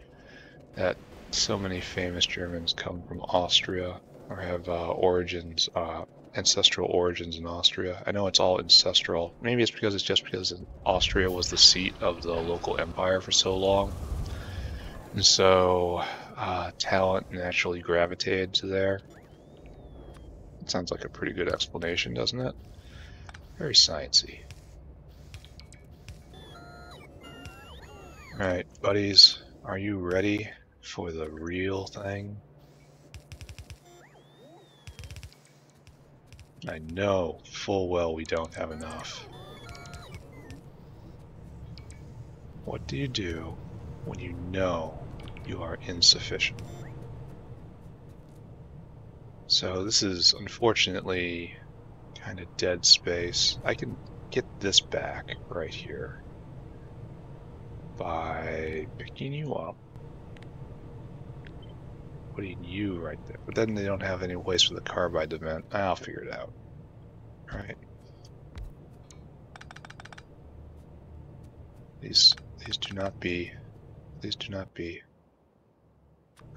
That so many famous Germans come from Austria, or have origins, ancestral origins in Austria. I know it's all ancestral. Maybe it's just because Austria was the seat of the local empire for so long. And so talent naturally gravitated to there. It sounds like a pretty good explanation, doesn't it? Very sciencey. Alright, buddies, are you ready for the real thing? I know full well we don't have enough. What do you do when you know you are insufficient? So this is unfortunately kind of dead space. I can get this back right here by picking you up, putting you right there. But then they don't have any place for the carbide to vent. I'll figure it out. All right. These do not be. These do not be.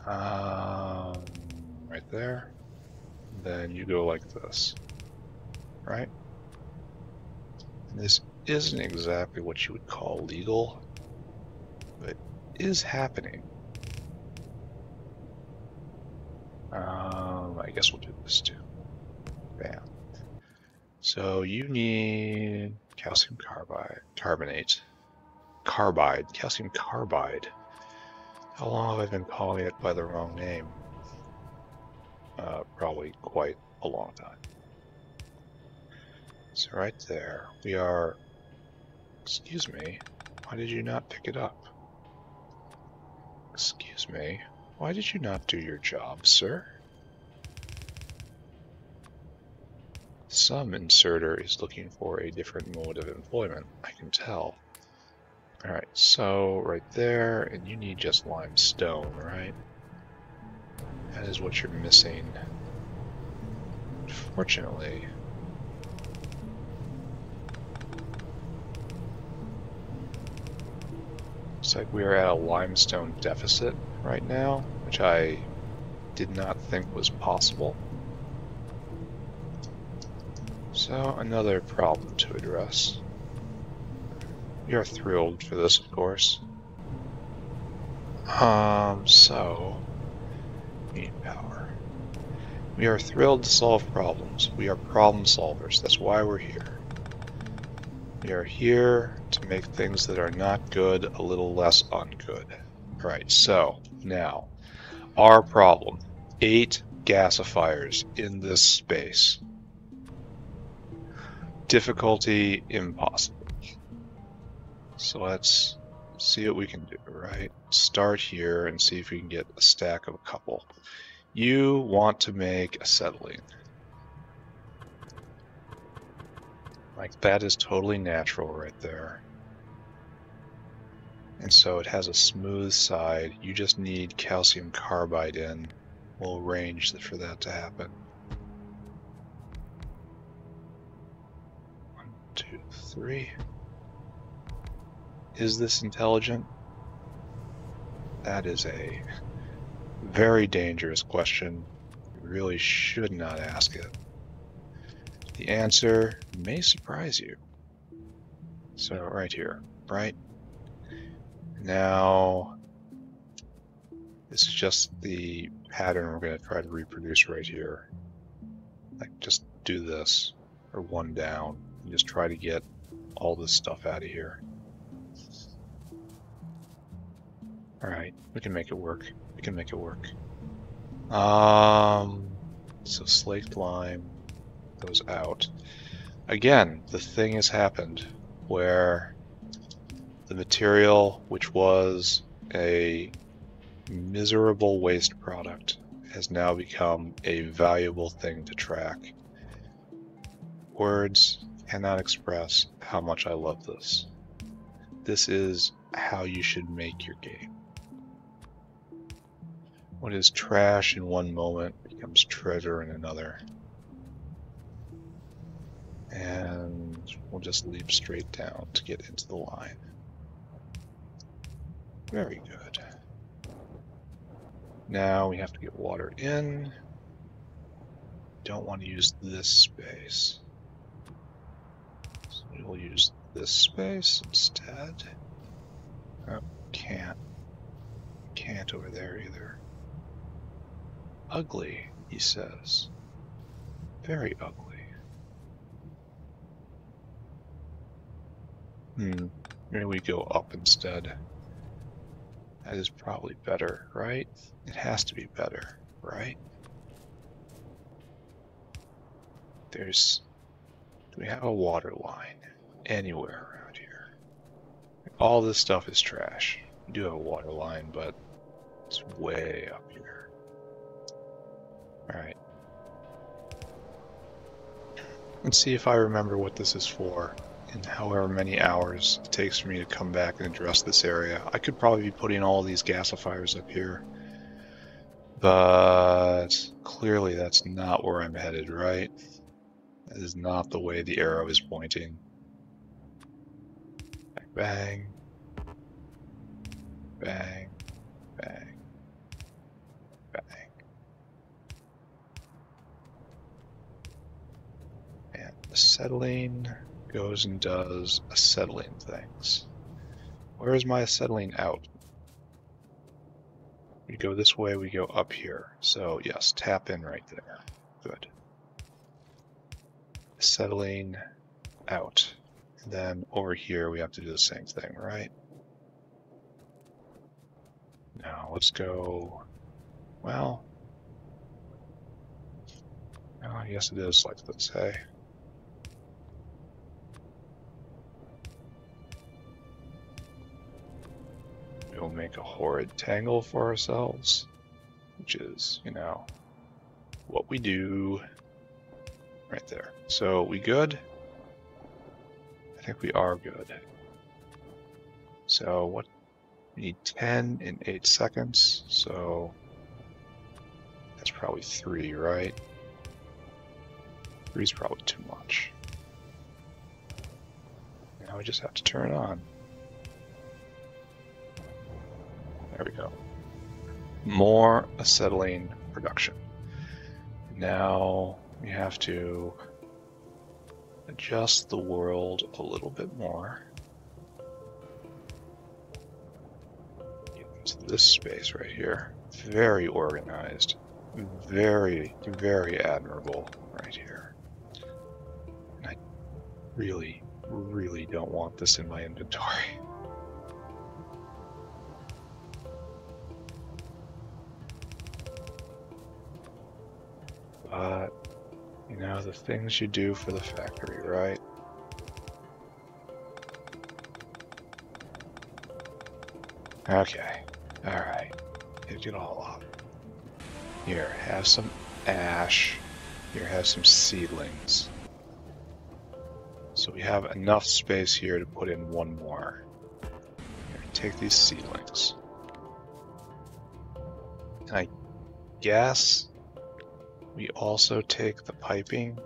Right there. Then you go like this, right? And this isn't exactly what you would call legal, but is happening. I guess we'll do this too. Bam. So you need calcium carbide, calcium carbide. How long have I been calling it by the wrong name? Probably quite a long time. So right there, we are... Excuse me, why did you not pick it up? Excuse me, why did you not do your job, sir? Some inserter is looking for a different mode of employment, I can tell. Alright, so right there, and you need just limestone, right? That is what you're missing. Unfortunately, looks like we are at a limestone deficit right now, which I did not think was possible. So, another problem to address. We are thrilled for this, of course. So, we need power. We are thrilled to solve problems. We are problem solvers. That's why we're here. We are here to make things that are not good a little less ungood. Right, so, now, our problem. 8 gasifiers in this space. Difficulty impossible. So let's see what we can do, right? Start here and see if we can get a stack of a couple. You want to make acetylene. Like, that is totally natural right there. And so it has a smooth side. You just need calcium carbide in. We'll arrange for that to happen. 1, 2, 3. Is this intelligent? That is a very dangerous question. You really should not ask it. The answer may surprise you. So right here, right? Now, this is just the pattern we're going to try to reproduce right here. Like, just do this, or 1 down, and just try to get all this stuff out of here. Alright, we can make it work. We can make it work. So slaked lime goes out. Again, the thing has happened where the material, which was a miserable waste product, has now become a valuable thing to track. Words cannot express how much I love this. This is how you should make your game. What is trash in one moment becomes treasure in another. And we'll just leap straight down to get into the line. Very good. Now we have to get water in. Don't want to use this space. So we will use this space instead. Oh, can't. Can't over there either. Ugly, he says. Very ugly. Maybe we go up instead. That is probably better, right? It has to be better, right? Do we have a water line anywhere around here? All this stuff is trash. We do have a water line, but it's way up here. Alright. Let's see if I remember what this is for in however many hours it takes for me to come back and address this area. I could probably be putting all these gasifiers up here, but clearly that's not where I'm headed, right? That is not the way the arrow is pointing. Bang, bang, bang, bang. And acetylene goes and does acetylene things. Where is my acetylene out? We go this way, we go up here. So yes, tap in right there. Good. Acetylene out. And then over here we have to do the same thing, right? Now let's go, well, I guess it is like this, hey. We'll make a horrid tangle for ourselves, which is, you know, what we do right there. So we good? I think we are good. So what? We need 10 in 8 seconds, so that's probably 3, right? 3 is probably too much. Now we just have to turn it on. There we go. More acetylene production. Now we have to adjust the world a little bit more. Get into this space right here. Very organized. Very, very admirable right here. And I really, really don't want this in my inventory. But, you know, the things you do for the factory, right? Okay, alright. Get it all up. Here, have some ash. Here, have some seedlings. So we have enough space here to put in one more. Here, take these seedlings. And I guess we also take the piping.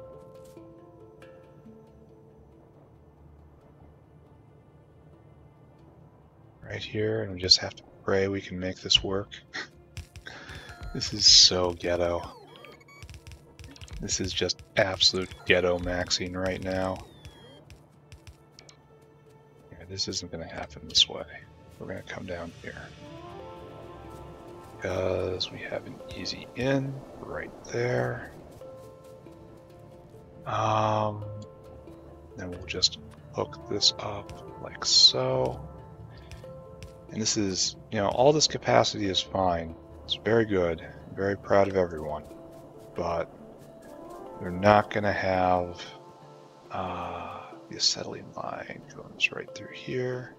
Right here, and we just have to pray we can make this work. This is so ghetto. This is just absolute ghetto maxing right now. Yeah, this isn't going to happen this way. We're going to come down here. Because we have an easy in right there. Then we'll just hook this up like so. And this is, you know, all this capacity is fine. It's very good. I'm very proud of everyone. But we're not going to have the acetylene line goes right through here.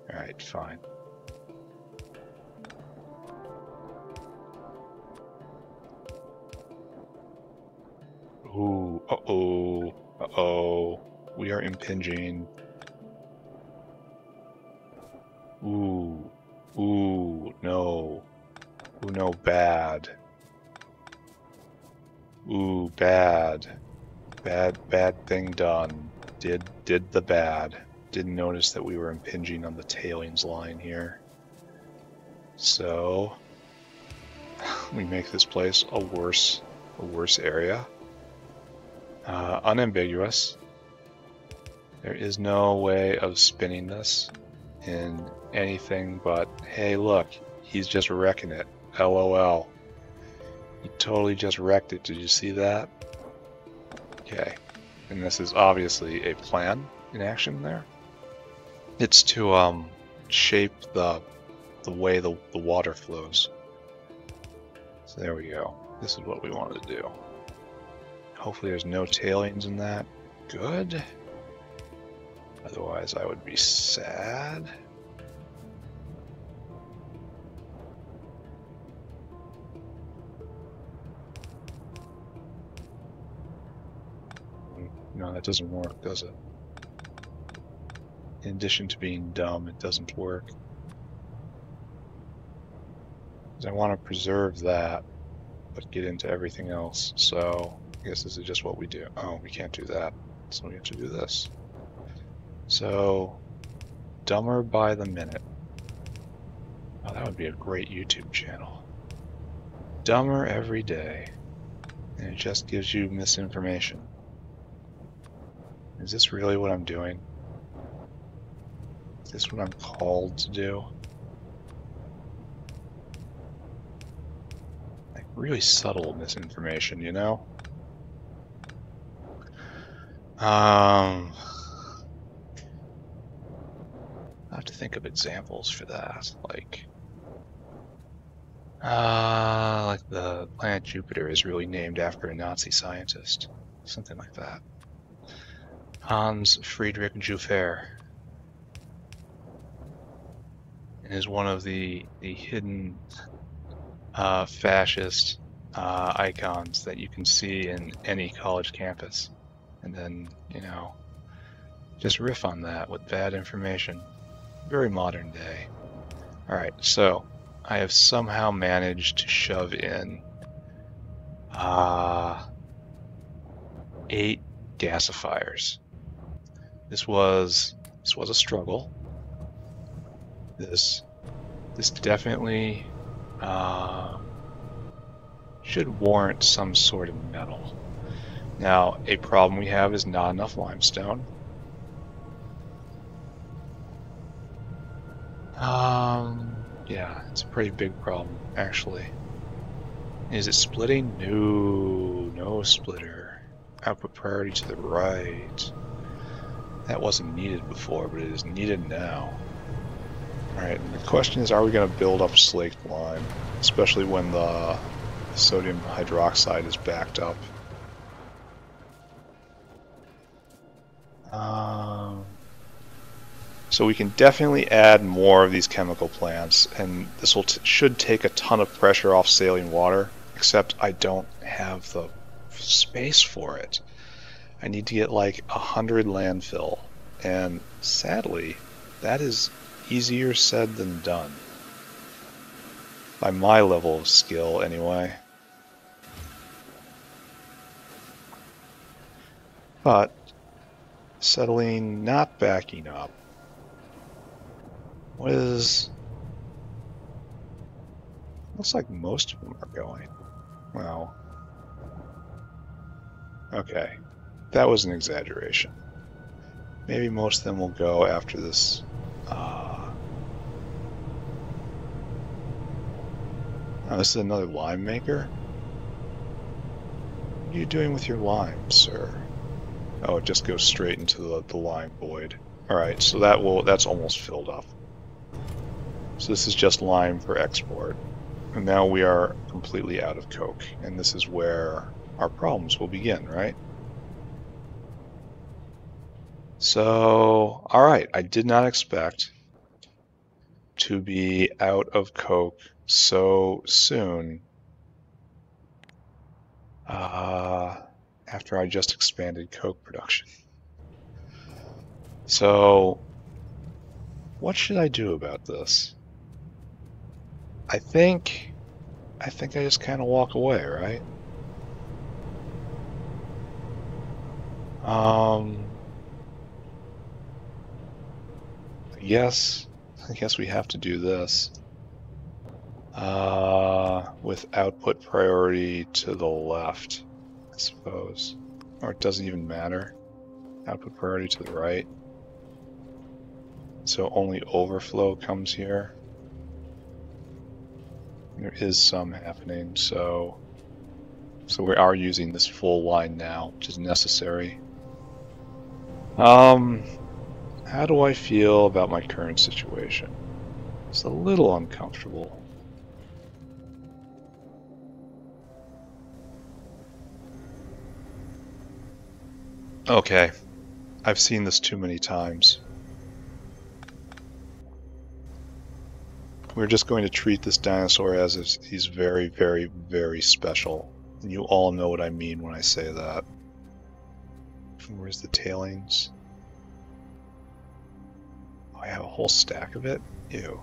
Alright, fine. Ooh, uh-oh, uh-oh. We are impinging. Ooh, ooh, no. Ooh, no, bad. Ooh, bad. Bad thing done. Did the bad. Didn't notice that we were impinging on the tailings line here. So, we make this place a worse area. Unambiguous. There is no way of spinning this in anything but, hey look, he's just wrecking it. LOL. He totally just wrecked it. Did you see that? Okay. And this is obviously a plan in action there. It's to shape the the way the water flows. So there we go. This is what we wanted to do. Hopefully there's no tailings in that. Good. Otherwise I would be sad. No, that doesn't work, does it? In addition to being dumb, it doesn't work. Because I want to preserve that, but get into everything else. So I guess this is just what we do. Oh, we can't do that. So we have to do this. So, dumber by the minute. Oh, that would be a great YouTube channel. Dumber every day. And it just gives you misinformation. Is this really what I'm doing? Is this what I'm called to do? Like really subtle misinformation, you know? I have to think of examples for that, like the planet Jupiter is really named after a Nazi scientist, something like that. Hans Friedrich Juffer is one of the hidden fascist icons that you can see in any college campus, and then, you know, just riff on that with bad information. Very modern day. Alright, so I have somehow managed to shove in 8 gasifiers. This was a struggle. This definitely should warrant some sort of metal. Now, a problem we have is not enough limestone. Yeah, it's a pretty big problem, actually. Is it splitting? No splitter. Output priority to the right. That wasn't needed before, but it is needed now. Alright, the question is, are we going to build up slaked lime? Especially when the sodium hydroxide is backed up. So we can definitely add more of these chemical plants, and this should take a ton of pressure off saline water, except I don't have the space for it. I need to get like 100 landfill, and sadly, that is easier said than done. By my level of skill, anyway. But acetylene not backing up. What is... Looks like most of them are going. Well... Okay. That was an exaggeration. Maybe most of them will go after this... Oh, this is another lime maker? What are you doing with your lime, sir? Oh, it just goes straight into the lime void. Alright, so that's almost filled up. So this is just lime for export. And now we are completely out of coke. And this is where our problems will begin, right? So, alright, I did not expect to be out of coke so soon after I just expanded coke production. So, what should I do about this? I think I just kind of walk away, right? I guess we have to do this. With output priority to the left, I suppose. Or it doesn't even matter. Output priority to the right. So only overflow comes here. There is some happening, so we are using this full line now, which is necessary. How do I feel about my current situation? It's a little uncomfortable. Okay, I've seen this too many times. We're just going to treat this dinosaur as if he's very, very, very special. And you all know what I mean when I say that. Where's the tailings? Oh, I have a whole stack of it? Ew.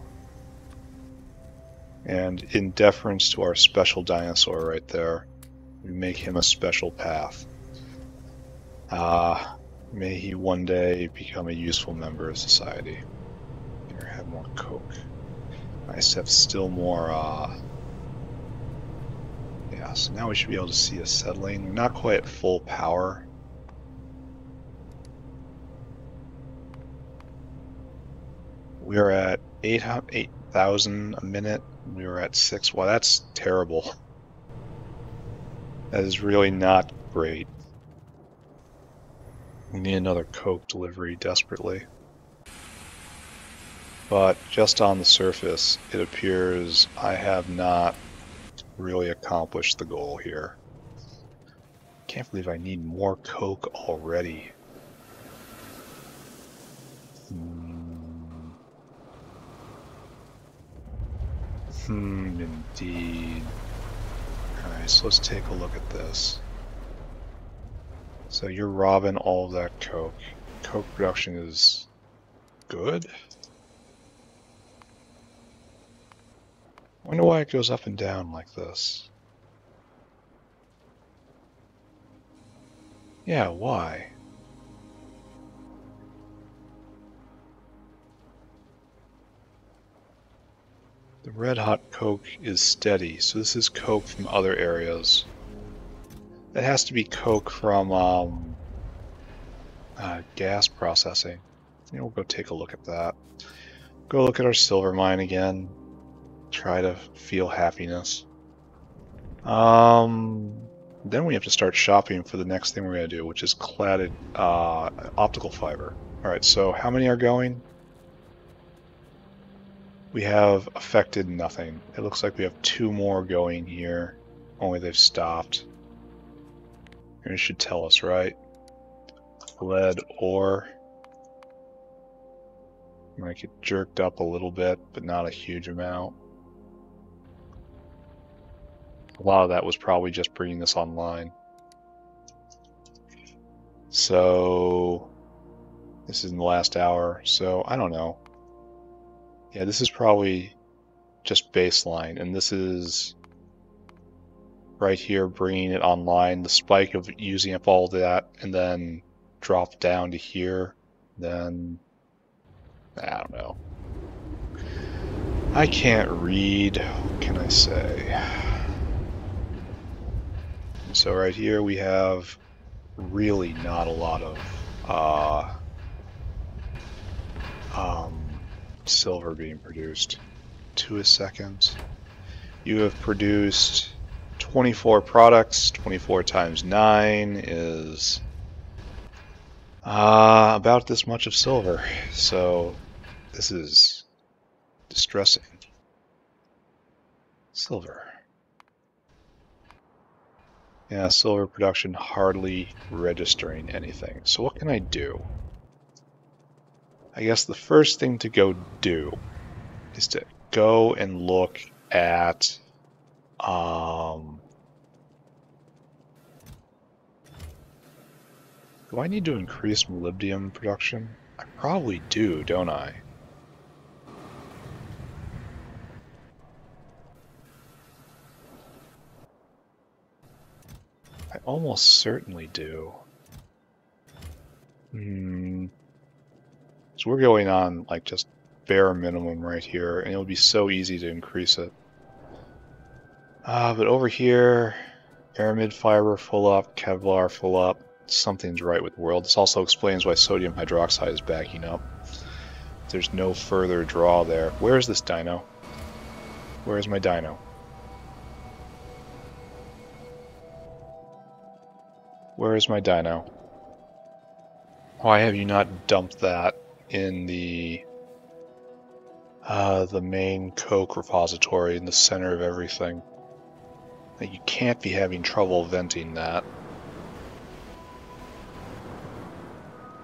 And in deference to our special dinosaur right there, we make him a special path. May he one day become a useful member of society. Here, have more coke. Nice to have still more, yeah, so now we should be able to see us settling. We're not quite at full power. We are at 8,000 a minute. We were at 6. Wow, that's terrible. That is really not great. We need another coke delivery desperately. But just on the surface, it appears I have not really accomplished the goal here. Can't believe I need more coke already. Indeed. Alright, so let's take a look at this. So you're robbing all of that coke. Coke production is good? I wonder why it goes up and down like this. Yeah, why? The red hot coke is steady, so this is coke from other areas. It has to be coke from gas processing. You know, we'll go take a look at that. Go look at our silver mine again. Try to feel happiness. Then we have to start shopping for the next thing we're going to do, which is cladded optical fiber. Alright, so how many are going? We have affected nothing. It looks like we have 2 more going here. Only they've stopped. It should tell us, right? Lead ore. Might get jerked up a little bit, but not a huge amount. A lot of that was probably just bringing this online. So this is in the last hour, so I don't know. Yeah, this is probably just baseline, and this is right here bringing it online. The spike of using up all that, and then drop down to here, then I don't know. I can't read. What can I say? So right here we have really not a lot of silver being produced. 2 a second. You have produced 24 products. 24 times 9 is about this much of silver. So this is distressing. Silver. Yeah, silver production hardly registering anything. So what can I do? I guess the first thing to go do is to go and look at do I need to increase molybdenum production? I probably do, don't I? I almost certainly do. So we're going on like just bare minimum right here, and it would be so easy to increase it. But over here, aramid fiber full up, Kevlar full up. Something's right with the world. This also explains why sodium hydroxide is backing up. There's no further draw there. Where is this dino? Where is my dino? Where is my dino? Why have you not dumped that in the the main coke repository in the center of everything. Now, you can't be having trouble venting that.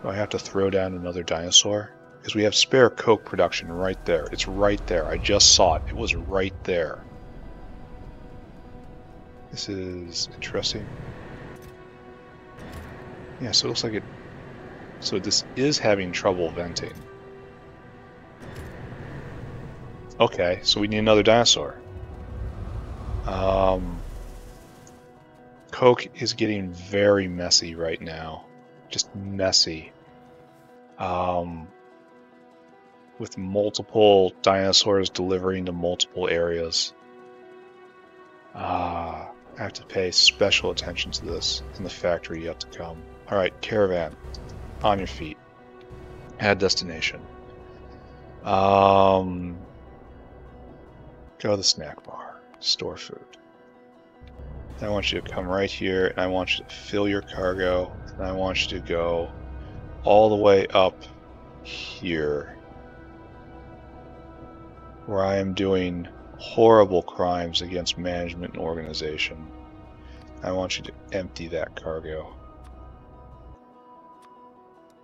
Do I have to throw down another dinosaur? Because we have spare coke production right there. It's right there. I just saw it. It was right there. This is interesting. Yeah, so it looks like it... So this is having trouble venting. Okay, so we need another dinosaur. Coke is getting very messy right now. Just messy. With multiple dinosaurs delivering to multiple areas. I have to pay special attention to this in the factory yet to come. Alright, caravan. On your feet. Add destination. Go to the snack bar. Store food. I want you to come right here, and I want you to fill your cargo, and I want you to go all the way up here, where I am doing horrible crimes against management and organization. I want you to empty that cargo.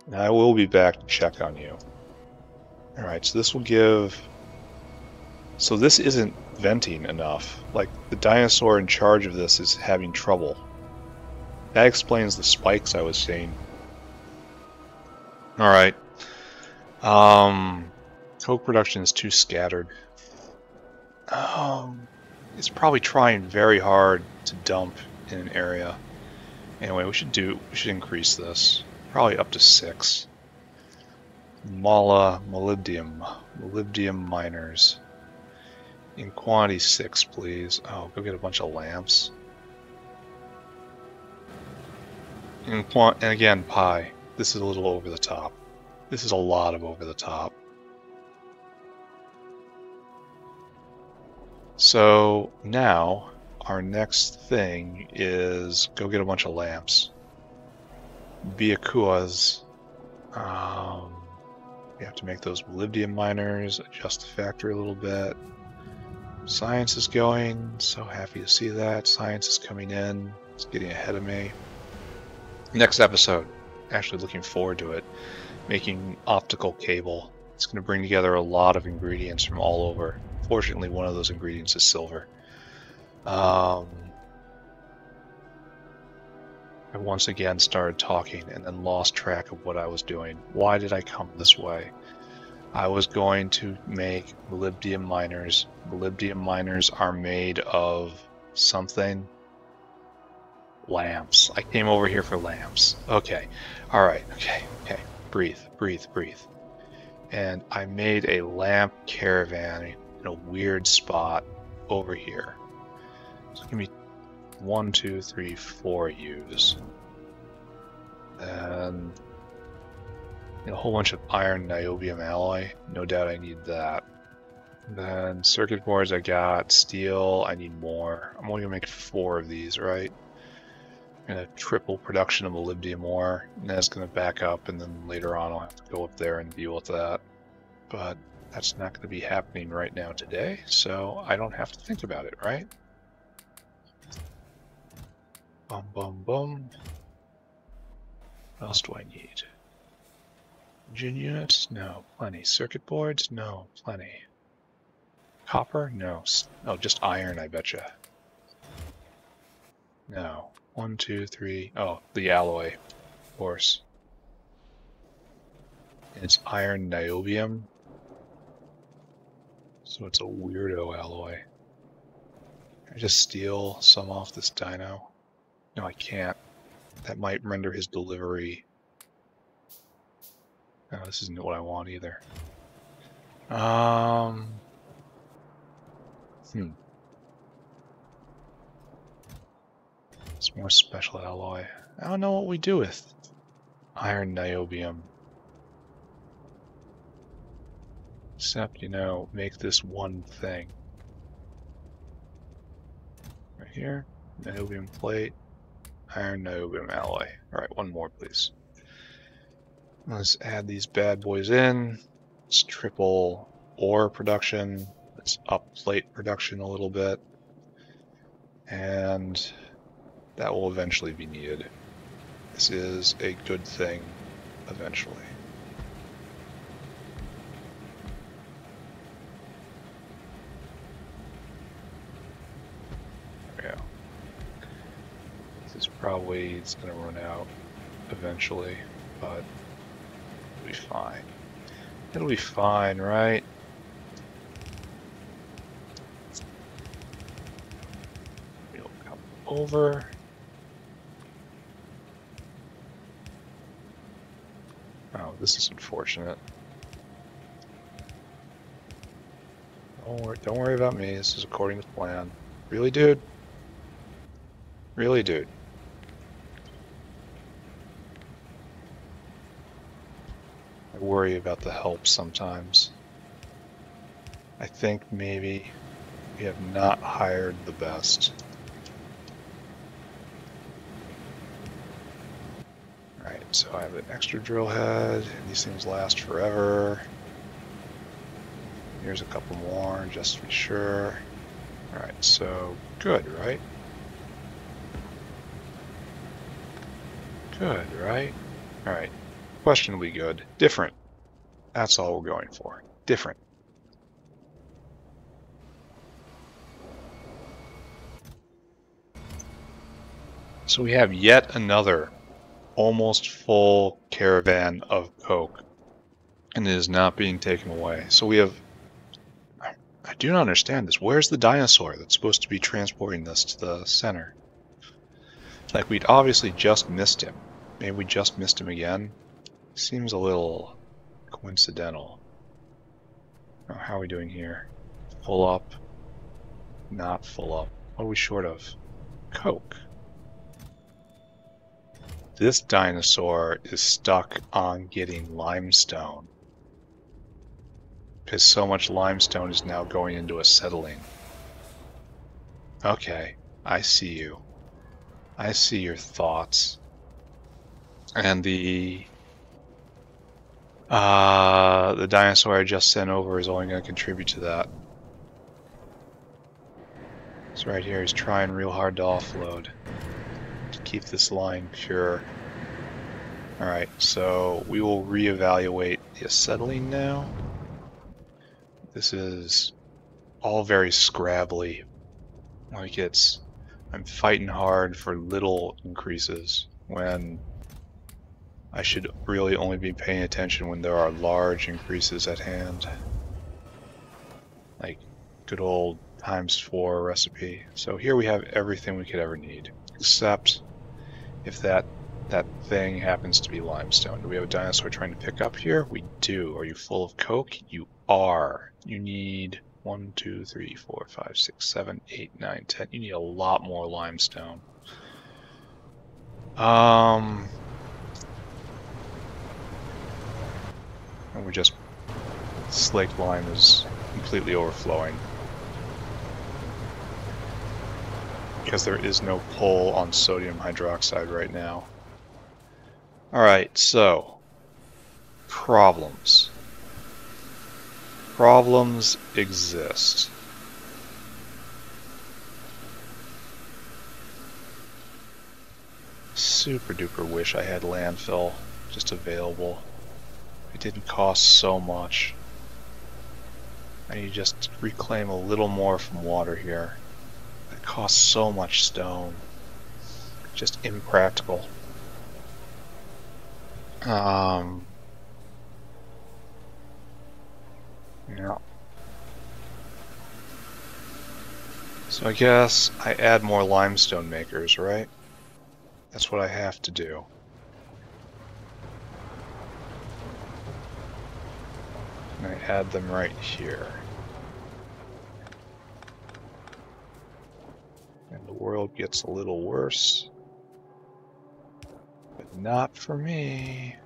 And I will be back to check on you. Alright, so this will give... So this isn't venting enough. Like, the dinosaur in charge of this is having trouble. That explains the spikes I was seeing. Alright. Coke production is too scattered. It's probably trying very hard to dump in an area. Anyway, we should increase this. Probably up to 6. Molybdenum miners. In quantity 6, please. Oh, go get a bunch of lamps. And again, pie. This is a little over the top. This is a lot of over the top. So now, our next thing is go get a bunch of lamps. Byakuas. We have to make those molybdenum miners, adjust the factory a little bit. Science is going, so happy to see that. Science is coming in, it's getting ahead of me. Next episode, actually looking forward to it, making optical cable. It's going to bring together a lot of ingredients from all over. Fortunately, one of those ingredients is silver. I once again started talking and then lost track of what I was doing. Why did I come this way? I was going to make molybdenum miners. Molybdenum miners are made of something. Lamps. I came over here for lamps. Okay. Alright. Okay. Breathe. And I made a lamp caravan in a weird spot over here. So give me 1, 2, 3, 4 U's. And a whole bunch of iron niobium alloy. No doubt I need that. Then circuit boards I got. Steel, I need more. I'm only gonna make 4 of these, right? I'm gonna triple production of molybdenum ore, and that's gonna back up, and then later on I'll have to go up there and deal with that. But that's not gonna be happening right now today, so I don't have to think about it, right? Boom, boom, boom. What else do I need? Engine units? No. Plenty. Circuit boards? No. Plenty. Copper? No. Oh, just iron, I betcha. No. 1, 2, 3. Oh, the alloy. Of course. And it's iron niobium. So it's a weirdo alloy. Can I just steal some off this dino? No, I can't. That might render his delivery. No, this isn't what I want either. It's more special alloy. I don't know what we do with iron niobium. Except, you know, make this one thing. Right here, niobium plate, iron niobium alloy. Alright, one more please. Let's add these bad boys in. Let's triple ore production. Let's up plate production a little bit. And that will eventually be needed. This is a good thing eventually. There we go. This is probably, it's going to run out eventually, but it'll be fine. It'll be fine, right? We'll come over. Oh, this is unfortunate. Don't worry about me. This is according to plan. Really, dude? Really, dude? I worry about the help sometimes. I think maybe we have not hired the best. Alright, so I have an extra drill head. These things last forever. Here's a couple more, just to be sure. Alright, so good, right? Good, right? Alright, questionably good. Different. That's all we're going for. Different. So we have yet another almost full caravan of coke, and it is not being taken away. So we have... I do not understand this. Where's the dinosaur that's supposed to be transporting this to the center? Like, we'd obviously just missed him. Maybe we just missed him again? Seems a little coincidental. Oh, how are we doing here? Full up? Not full up. What are we short of? Coke. This dinosaur is stuck on getting limestone. Because so much limestone is now going into acetylene. Okay, I see you. I see your thoughts. And the dinosaur I just sent over is only going to contribute to that. It's right here. He's trying real hard to offload to keep this line pure. Alright, so we will reevaluate the acetylene now. This is all very scrabbly. Like I'm fighting hard for little increases when I should really only be paying attention when there are large increases at hand. Like good old ×4 recipe. So here we have everything we could ever need, except if that thing happens to be limestone. Do we have a dinosaur trying to pick up here? We do. Are you full of coke? You are. You need 1, 2, 3, 4, 5, 6, 7, 8, 9, 10. You need a lot more limestone. And we just slaked lime is completely overflowing because there is no pull on sodium hydroxide right now. Alright, so problems. Problems exist. Super duper wish I had landfill just available. It didn't cost so much. I need to just reclaim a little more from water here. It costs so much stone. Just impractical. Yeah. So I guess I add more limestone makers, right? That's what I have to do. And I add them right here. And the world gets a little worse. But not for me.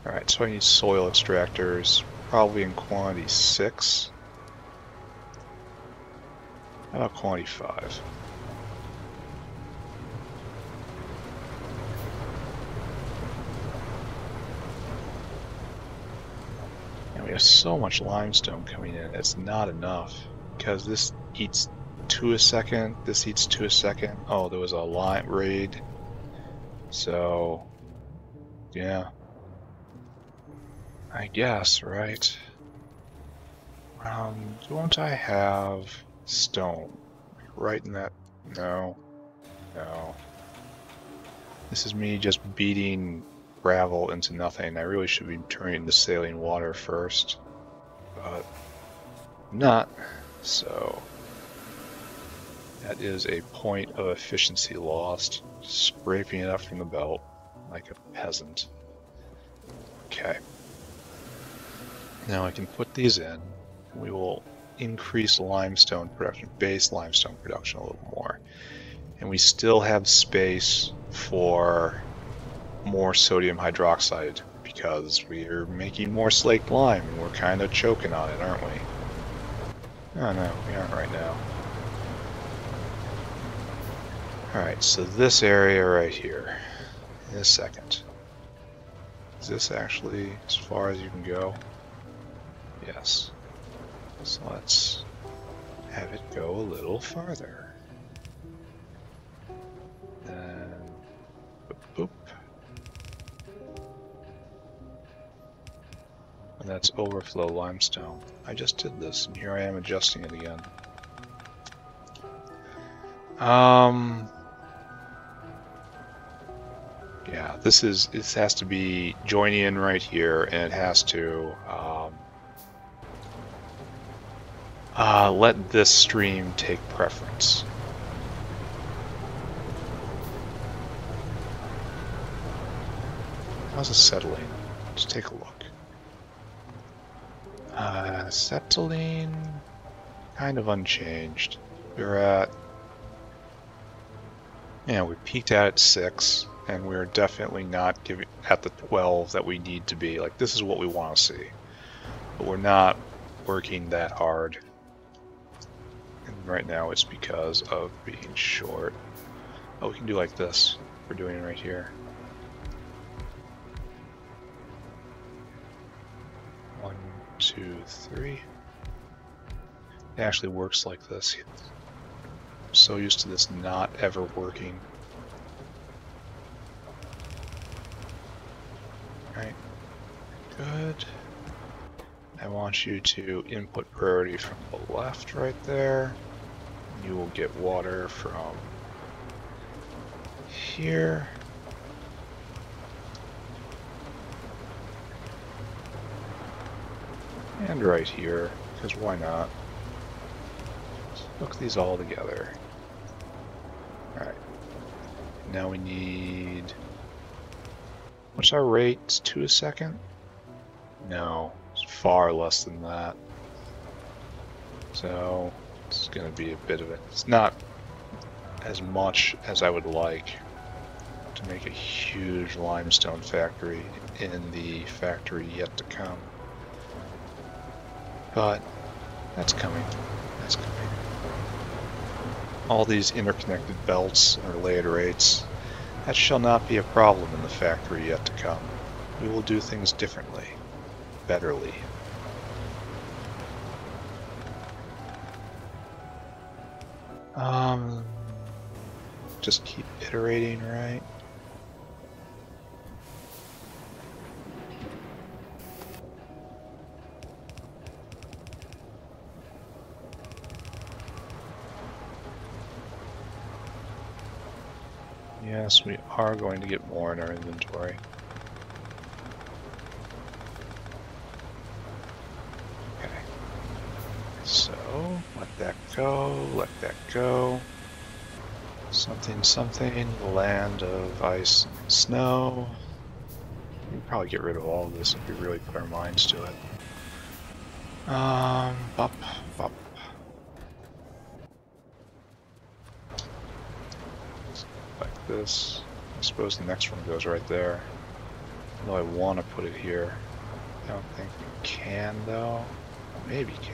Alright, so I need soil extractors, probably in quantity 6. How about quantity 5? And we have so much limestone coming in, it's not enough. Because this eats 2 a second, this eats 2 a second. Oh, there was a lime raid. So, yeah. I guess, right? Don't I have stone? Right in that? No. No. This is me just beating gravel into nothing. I really should be turning into saline water first. But not. So that is a point of efficiency lost. Scraping it up from the belt like a peasant. Okay. Now I can put these in. We will increase limestone production, base limestone production a little more. And we still have space for more sodium hydroxide because we're making more slaked lime and we're kind of choking on it, aren't we? Oh no, we aren't right now. Alright, so this area right here, in a second. Is this actually as far as you can go? Yes. So let's have it go a little farther. And boop, boop. And that's overflow limestone. I just did this, and here I am adjusting it again. Yeah, this has to be joining in right here, and it has to let this stream take preference. How's it settling? Let's take a look. Settling kind of unchanged. We're at, yeah, we peaked out at 6, and we're definitely not giving at the 12 that we need to be. Like, this is what we want to see, but we're not working that hard. And right now it's because of being short. Oh, we can do like this. We're doing it right here. 1, 2, 3. It actually works like this. I'm so used to this not ever working. Alright, good. I want you to input priority from the left right there. You will get water from here. And right here, because why not? Hook these all together. Alright. Now we need... What's our rate? It's 2 a second? No, it's far less than that. So, it's going to be a bit of it. It's not as much as I would like to make a huge limestone factory in the factory yet to come. But that's coming. That's coming. All these interconnected belts or layered rates, that shall not be a problem in the factory yet to come. We will do things differently, betterly. Just keep iterating, right? Yes, we are going to get more in our inventory. Okay. So, let that go, let that go. Something, something, land of ice and snow. We can probably get rid of all of this if we really put our minds to it. Bop, bop. Like this. I suppose the next one goes right there. Although I want to put it here. I don't think we can, though. Maybe can.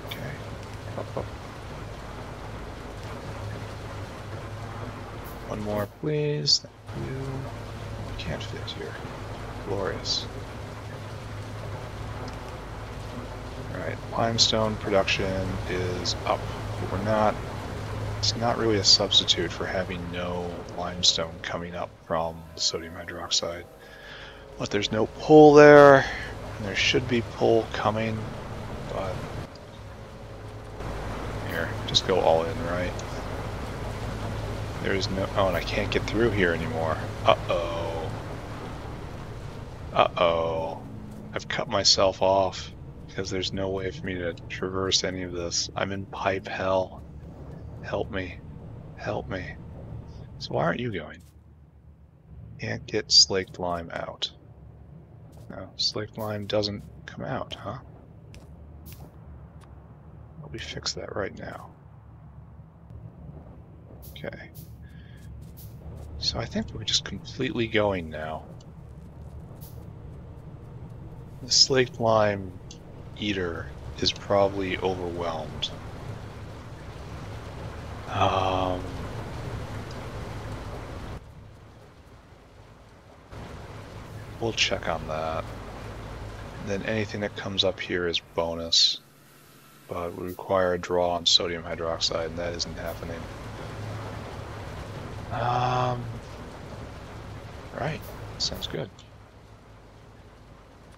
Okay. Up, up. One more, please. Thank You can't fit here. Glorious. Alright, limestone production is up. But it's not really a substitute for having no limestone coming up from the sodium hydroxide. But there's no pull there, and there should be pull coming, but here, just go all in, right? There is no, oh, and I can't get through here anymore. Uh-oh. Uh-oh. I've cut myself off because there's no way for me to traverse any of this. I'm in pipe hell. Help me. Help me. So why aren't you going? Can't get slaked lime out. No, slaked lime doesn't come out, huh? Well, we fix that right now. Okay. So I think we're just completely going now. The slaked lime eater is probably overwhelmed. We'll check on that. And then anything that comes up here is bonus, but would require a draw on sodium hydroxide, and that isn't happening. Right, sounds good.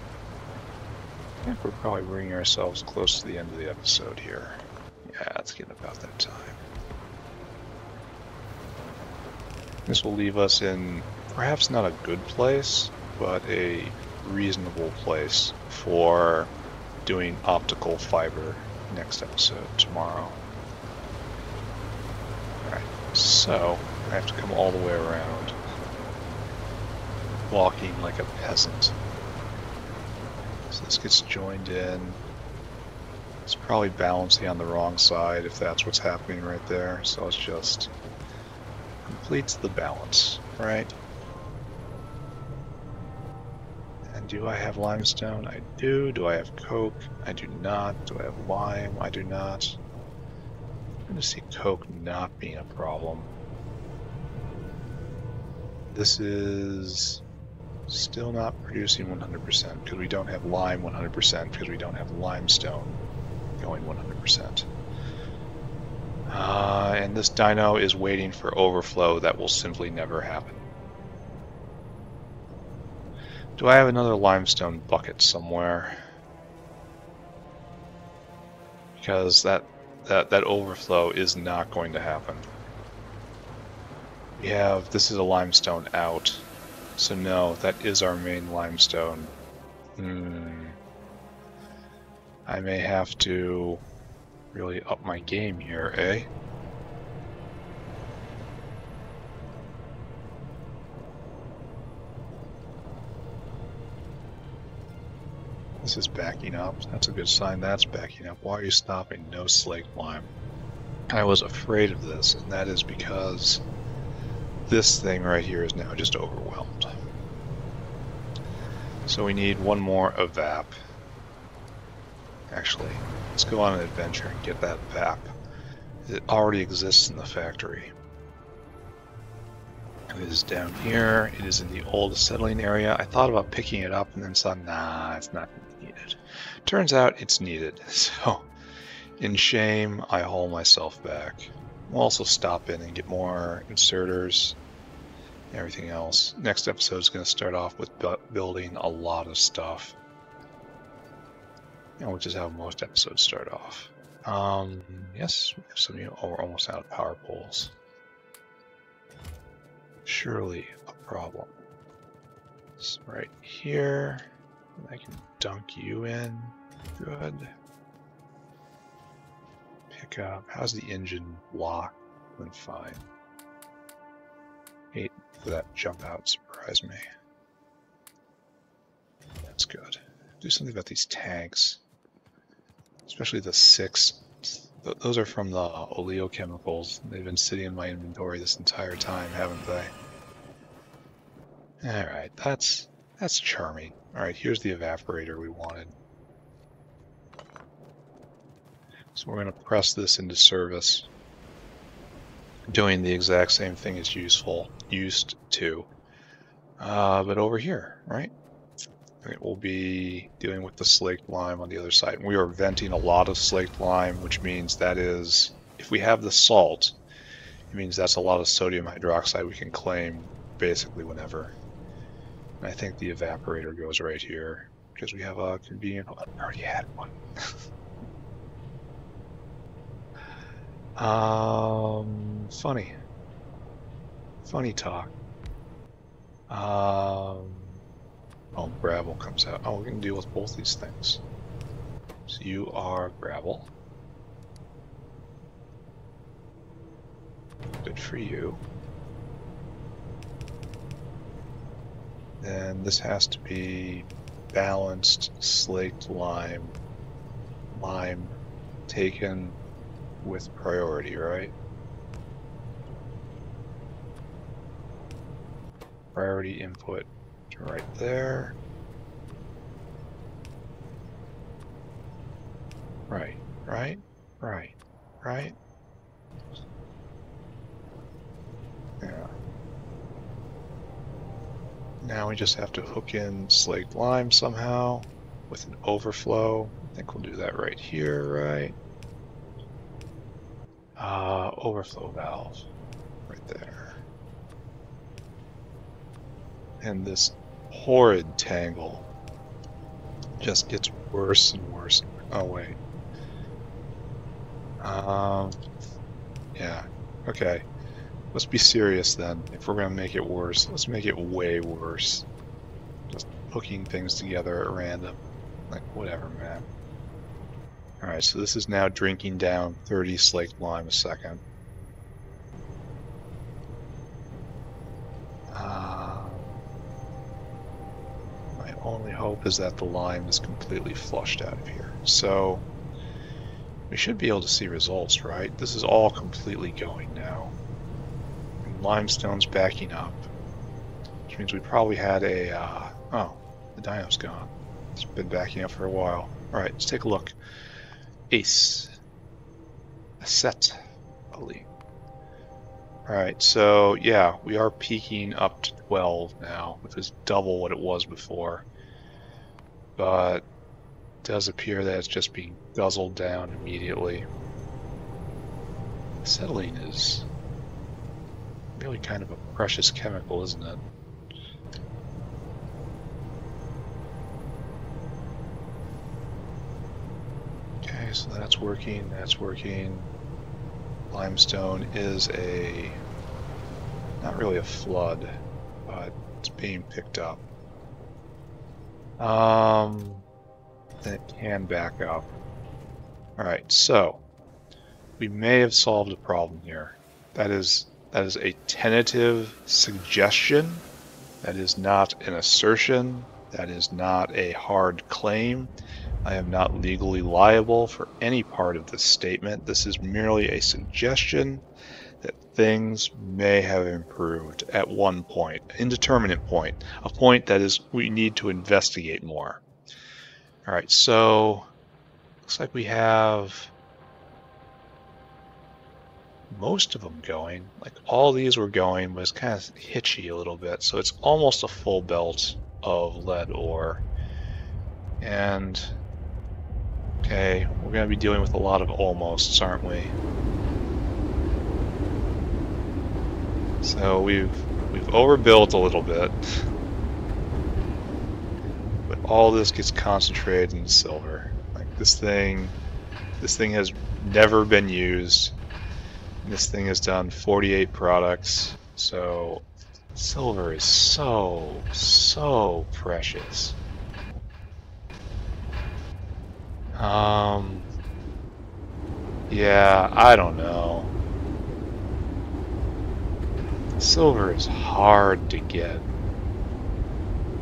I think we're probably bringing ourselves close to the end of the episode here. Yeah, it's getting about that time. This will leave us in perhaps not a good place, but a reasonable place for doing optical fiber next episode tomorrow. Alright, so I have to come all the way around, walking like a peasant. So this gets joined in. It's probably balancing on the wrong side if that's what's happening right there, so it's just completes the balance, right? And do I have limestone? I do. Do I have coke? I do not. Do I have lime? I do not. I'm going to see coke not being a problem. This is still not producing 100% because we don't have lime 100% because we don't have limestone going 100%. And this dyno is waiting for overflow that will simply never happen. Do I have another limestone bucket somewhere? Because that overflow is not going to happen. We have, this is a limestone out, so no, that is our main limestone. I may have to really up my game here, eh? This is backing up. That's a good sign that's backing up. Why are you stopping? No slaked lime. I was afraid of this, and that is because this thing right here is now just overwhelmed. So we need one more evap. Actually, let's go on an adventure and get that evap. It already exists in the factory. It is down here. It is in the old settling area. I thought about picking it up and then saw, nah, it's not needed. Turns out it's needed. So, in shame, I haul myself back. We'll also stop in and get more inserters and everything else. Next episode is going to start off with building a lot of stuff, which is how most episodes start off. Yes, we have some, we're almost out of power poles. Surely a problem. So right here, I can dunk you in. Good. Pick up. How's the engine block? Doing fine. Hate for that jump out surprise me. That's good. Do something about these tanks, especially the 6. Those are from the oleochemicals. They've been sitting in my inventory this entire time, haven't they? Alright, that's charming. Alright, here's the evaporator we wanted. So we're going to press this into service. doing the exact same thing as used to. But over here, right? It will be dealing with the slaked lime on the other side. And we are venting a lot of slaked lime, which means that is, if we have the salt, it means that's a lot of sodium hydroxide we can claim basically whenever. And I think the evaporator goes right here because we have a convenient one. I already had one. Funny talk. Oh, gravel comes out. Oh, we can deal with both these things. So you are gravel. Good for you. Then this has to be balanced slaked lime. Lime taken with priority, right? Priority input right there. Right. Yeah. Now we just have to hook in slaked lime somehow with an overflow. I think we'll do that right here, right? Overflow valve right there. And this horrid tangle just gets worse and worse. Oh, wait. Yeah, okay. Let's be serious then. If we're gonna make it worse, let's make it way worse. Just hooking things together at random. Like, whatever, man. Alright, so this is now drinking down 30 slaked lime a second. My only hope is that the lime is completely flushed out of here. So, we should be able to see results, right? This is all completely going now. And limestone's backing up. Which means we probably had a, oh, the dyno's gone. It's been backing up for a while. Alright, let's take a look. Ace. Asset. Alright, so yeah, we are peaking up to 12 now, which is double what it was before. But it does appear that it's just being guzzled down immediately. Acetylene is really kind of a precious chemical, isn't it? Okay, so that's working, that's working. Limestone is not really a flood, but it's being picked up. Then it can back up. Alright, so we may have solved a problem here. That is a tentative suggestion. That is not an assertion. That is not a hard claim. I am not legally liable for any part of this statement. This is merely a suggestion that things may have improved at one point, an indeterminate point, a point that is we need to investigate more. All right, so looks like we have most of them going. Like all these were going, but it's kind of hitchy a little bit. So it's almost a full belt of lead ore. And okay, we're going to be dealing with a lot of almosts, aren't we? So we've overbuilt a little bit, but all this gets concentrated in silver. Like this thing has never been used. This thing has done 48 products, so silver is so precious. Yeah, I don't know. Silver is hard to get.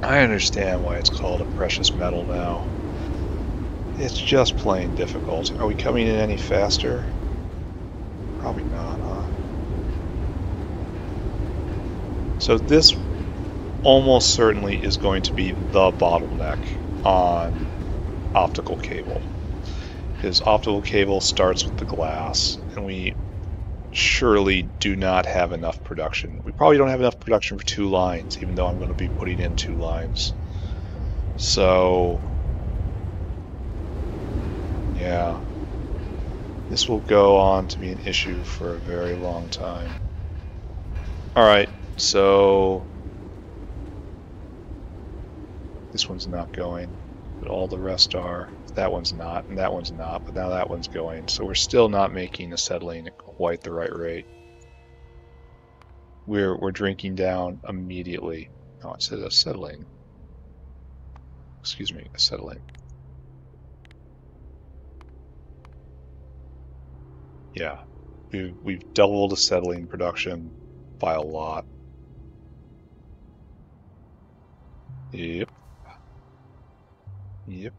I understand why it's called a precious metal now. It's just plain difficult. Are we coming in any faster? Probably not, huh? So this almost certainly is going to be the bottleneck on optical cable. Because optical cable starts with the glass, and we surely do not have enough production. We probably don't have enough production for 2 lines, even though I'm going to be putting in 2 lines. So, yeah. This will go on to be an issue for a very long time. Alright, so this one's not going, but all the rest are. That one's not, and that one's not, but now that one's going. So we're still not making the settling at quite the right rate. We're drinking down immediately. Oh, it says acetylene. Excuse me, acetylene. Yeah, we've doubled acetylene production by a lot. Yep. Yep.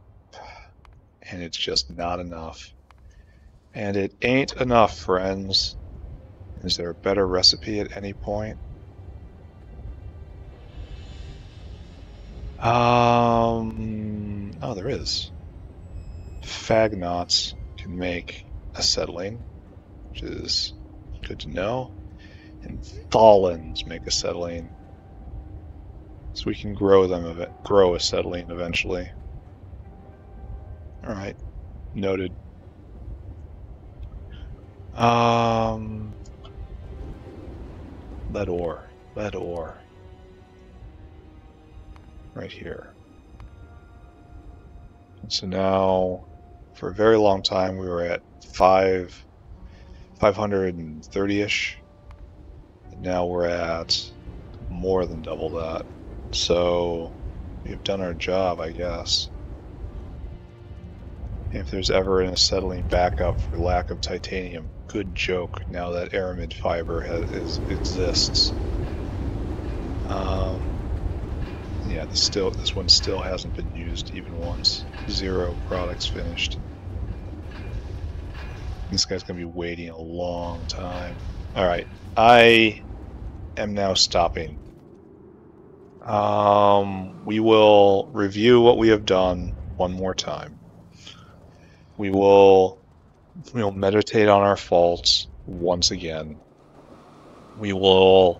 And it's just not enough. And it ain't enough, friends. Is there a better recipe at any point? Oh, there is. Fagnots can make acetylene, which is good to know. And tholins make acetylene. So we can grow acetylene eventually. Alright, noted. Lead ore. Right here. And so now, for a very long time, we were at 530-ish. And now we're at more than double that. So, we've done our job, I guess. If there's ever an acetylene backup for lack of titanium, good joke now that aramid fiber exists. Yeah, this one still hasn't been used even once. 0 products finished. This guy's gonna be waiting a long time. Alright, I am now stopping. We will review what we have done one more time. We'll meditate on our faults once again. We will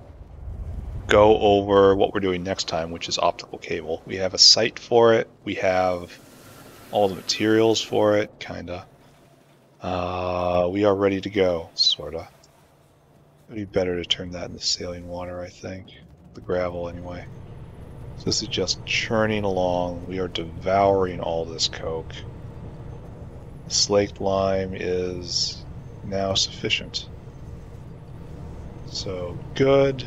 go over what we're doing next time, which is optical cable. We have a site for it. We have all the materials for it, kinda. We are ready to go, sorta. It'd be better to turn that into saline water, I think. The gravel, anyway. So this is just churning along. We are devouring all this coke. The slaked lime is now sufficient. So, good.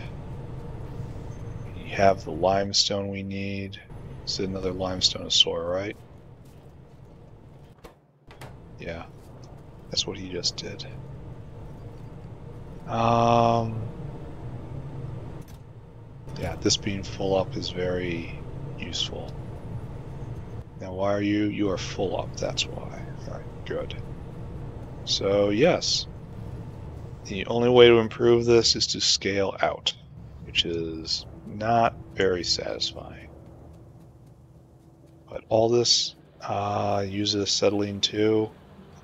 We have the limestone we need. It's another limestone-asaur, right? Yeah. That's what he just did. Yeah, this being full up is very useful. Now, why are you? You are full up, that's why. Alright, good. So, yes. The only way to improve this is to scale out, which is not very satisfying. But all this uses acetylene too.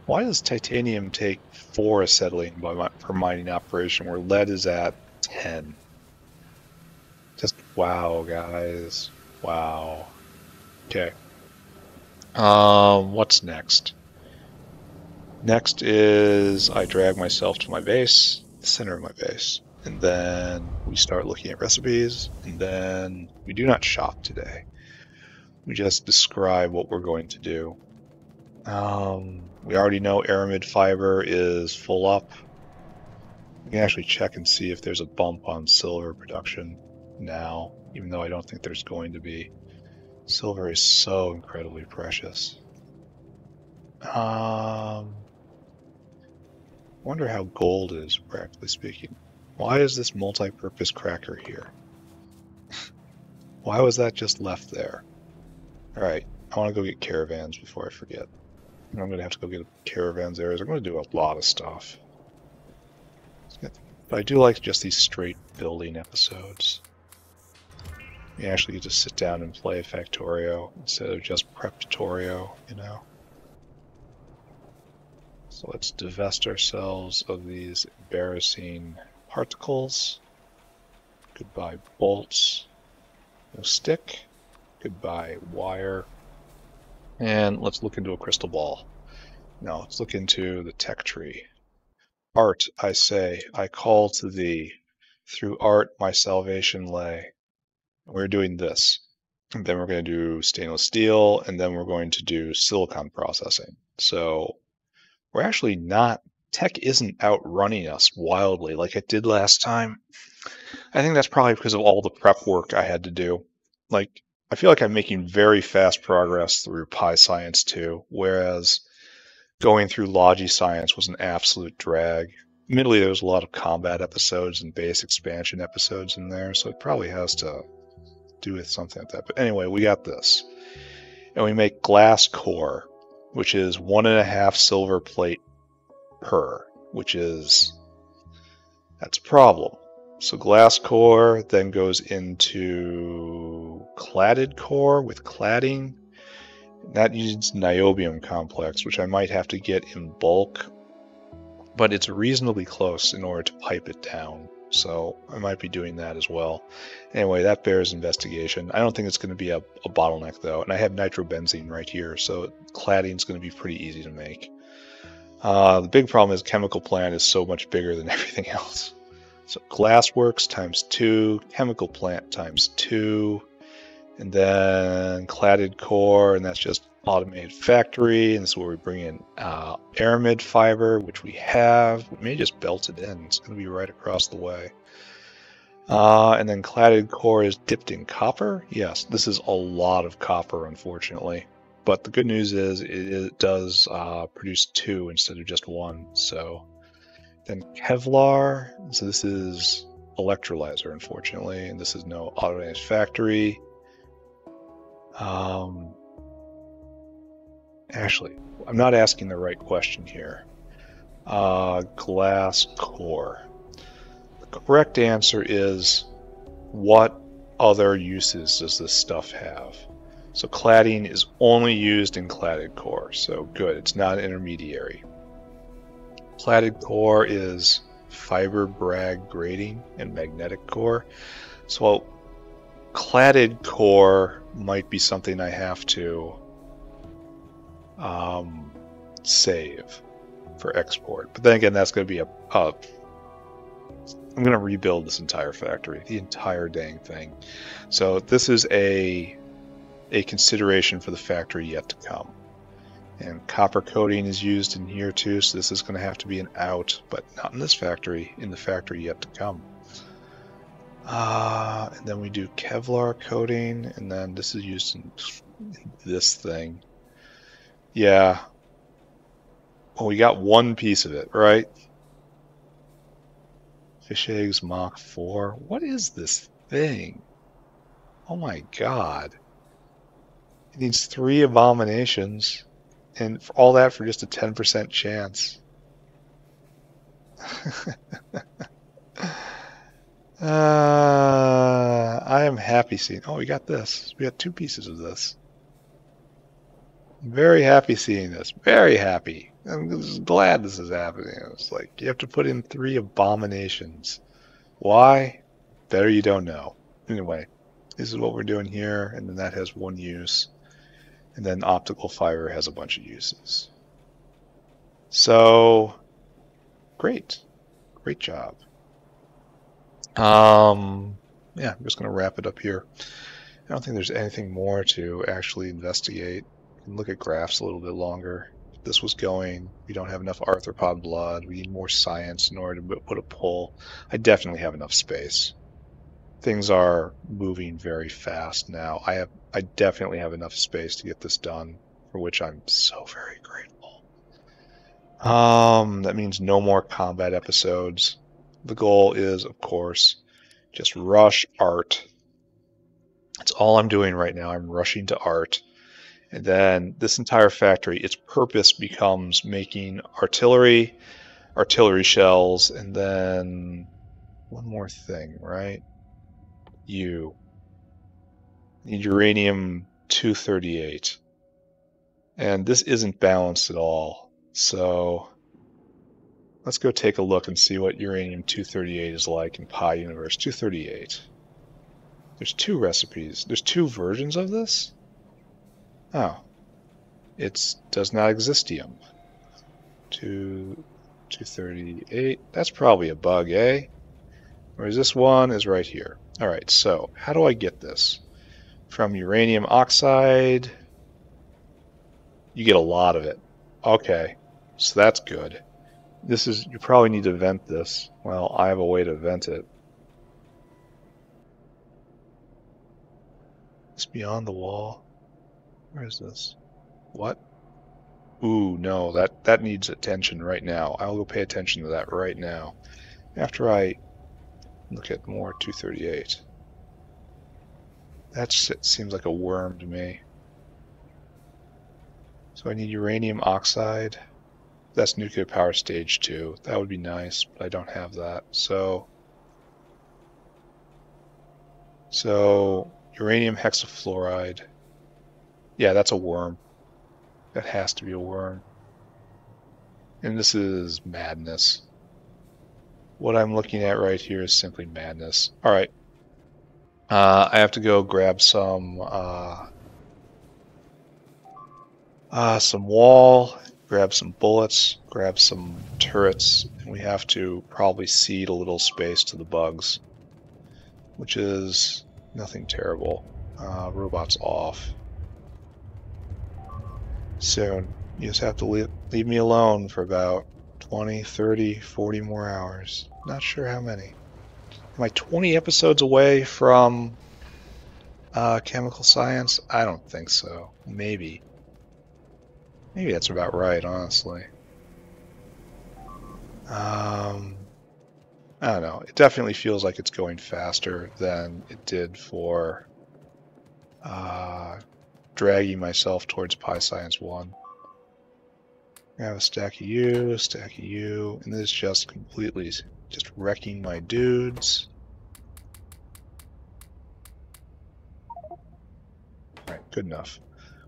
Why does titanium take 4 acetylene per mining operation where lead is at 10? Just wow, guys. Wow. Okay. What's next? Next is I drag myself to my base, the center of my base, and then we start looking at recipes, and then we do not shop today. We just describe what we're going to do. We already know aramid fiber is full up. We can actually check and see if there's a bump on silver production now, even though I don't think there's going to be. Silver is so incredibly precious. Wonder how gold is, practically speaking. Why is this multi-purpose cracker here? Why was that just left there? Alright, I want to go get caravans before I forget. And I'm going to have to go get caravans areas. I'm going to do a lot of stuff. But I do like just these straight building episodes. You actually get to sit down and play Factorio instead of just Preptorio, you know? So let's divest ourselves of these embarrassing particles. Goodbye bolts. No stick. Goodbye wire. And let's look into a crystal ball. Now let's look into the tech tree. Art, I say, I call to thee. Through art my salvation lay. We're doing this. And then we're going to do stainless steel, and then we're going to do silicon processing. So we're actually not, tech isn't outrunning us wildly like it did last time. I think that's probably because of all the prep work I had to do. Like, I feel like I'm making very fast progress through Pi Science 2, whereas going through Logi Science was an absolute drag. Admittedly, there was a lot of combat episodes and base expansion episodes in there, so it probably has to do with something like that. But anyway, we got this. And we make glass core, which is 1.5 silver plate per, which is, that's a problem. So glass core then goes into cladded core with cladding. That uses niobium complex, which I might have to get in bulk, but it's reasonably close in order to pipe it down. So I might be doing that as well. Anyway, that bears investigation. I don't think it's going to be a bottleneck though, and I have nitrobenzene right here, so cladding is going to be pretty easy to make. The big problem is chemical plant is so much bigger than everything else. So glassworks times 2, chemical plant times 2, and then cladded core, and that's just automated factory, and this is where we bring in aramid fiber, which we have. We may just belt it in. It's going to be right across the way. And then cladded core is dipped in copper. Yes, this is a lot of copper, unfortunately. But the good news is it does produce 2 instead of just 1. So then Kevlar. So this is electrolyzer, unfortunately, and this is no automated factory. Actually, I'm not asking the right question here. Glass core. The correct answer is, what other uses does this stuff have? So cladding is only used in cladded core, so good, it's not intermediary. Cladded core is fiber Bragg grating and magnetic core. So cladded core might be something I have to save for export. But then again, that's going to be I'm going to rebuild this entire factory, the entire dang thing. So this is a consideration for the factory yet to come. And copper coating is used in here too, so this is going to have to be an out, but not in this factory, in the factory yet to come. And then we do Kevlar coating, and then this is used in this thing. Yeah. Well, we got one piece of it, right? Fish eggs Mach 4. What is this thing? Oh my god. It needs 3 abominations, and for all that for just a 10% chance. I am happy seeing. Oh, we got this. We got 2 pieces of this. I'm very happy seeing this. Very happy. I'm just glad this is happening. It's like you have to put in 3 abominations. Why? Better you don't know. Anyway, this is what we're doing here, and then that has 1 use. And then optical fiber has a bunch of uses. So, great. Great job. Yeah, I'm just going to wrap it up here. I don't think there's anything more to actually investigate. You can look at graphs a little bit longer. If this was going, we don't have enough arthropod blood. We need more science in order to put a pull. I definitely have enough space. Things are moving very fast now. I definitely have enough space to get this done, for which I'm so very grateful. That means no more combat episodes. The goal is, of course, just rush art. That's all I'm doing right now. I'm rushing to art. And then this entire factory, its purpose becomes making artillery shells, and then one more thing, right? You need uranium-238. And this isn't balanced at all. So let's go take a look and see what uranium-238 is like in Pi Universe 238. There's two recipes. There's two versions of this? Oh. It does not existium. 238. That's probably a bug, eh? Whereas this one is right here. Alright, so how do I get this? From uranium oxide, you get a lot of it. Okay, so that's good. This is, you probably need to vent this. Well, I have a way to vent it. It's beyond the wall. Where is this? What? Ooh, no, that needs attention right now. I'll go pay attention to that right now. After I look at more 238. That seems like a worm to me. So I need uranium oxide. That's nuclear power stage 2. That would be nice, but I don't have that. So uranium hexafluoride. Yeah, that's a worm. That has to be a worm. And this is madness. What I'm looking at right here is simply madness. Alright. I have to go grab some wall, grab some bullets, grab some turrets, and we have to probably cede a little space to the bugs, which is nothing terrible. Robots off. Soon. You just have to leave me alone for about 20, 30, 40 more hours. Not sure how many. Am I 20 episodes away from chemical science? I don't think so. Maybe. Maybe that's about right, honestly. I don't know. It definitely feels like it's going faster than it did for dragging myself towards Pi Science 1. I have a stack of you, and this is just completely just wrecking my dudes. Alright, good enough.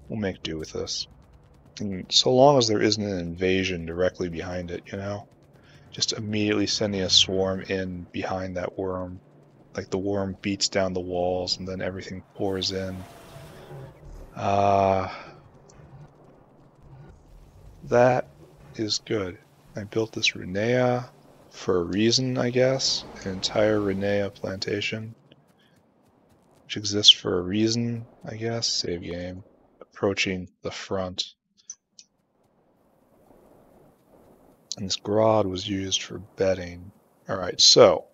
We'll make do with this. And so long as there isn't an invasion directly behind it, you know? Just immediately sending a swarm in behind that worm. Like the worm beats down the walls and then everything pours in. That is good. I built this Renea for a reason, I guess. An entire Renea plantation. Which exists for a reason, I guess. Save game. Approaching the front. And this Grod was used for bedding. Alright, so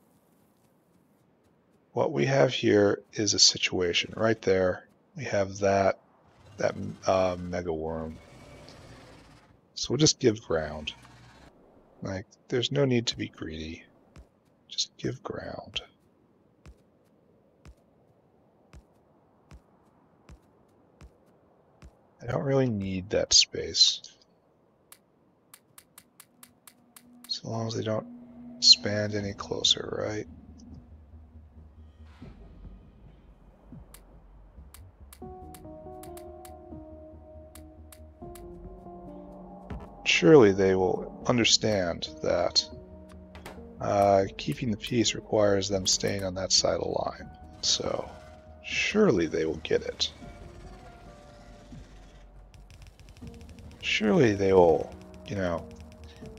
what we have here is a situation. Right there, we have that mega worm. So we'll just give ground. Like, there's no need to be greedy. Just give ground. I don't really need that space. So long as they don't expand any closer, right? Surely they will understand that keeping the peace requires them staying on that side of the line. So, surely they will get it. Surely they will, you know,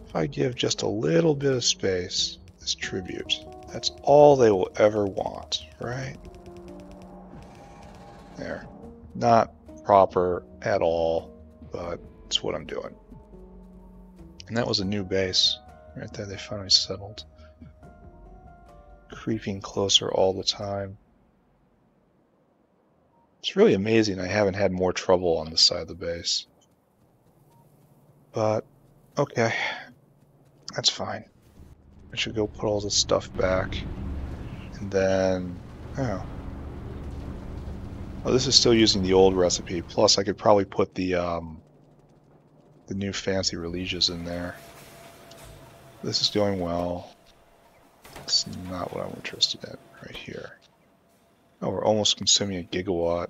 if I give just a little bit of space, this tribute, that's all they will ever want, right? There. Not proper at all, but it's what I'm doing. And that was a new base. Right there, they finally settled. Creeping closer all the time. It's really amazing I haven't had more trouble on this side of the base. But, okay. That's fine. I should go put all this stuff back. And then... oh. Oh, this is still using the old recipe. Plus, I could probably put the new fancy religious in there. This is going well. It's not what I'm interested in right here. Oh, we're almost consuming a gigawatt.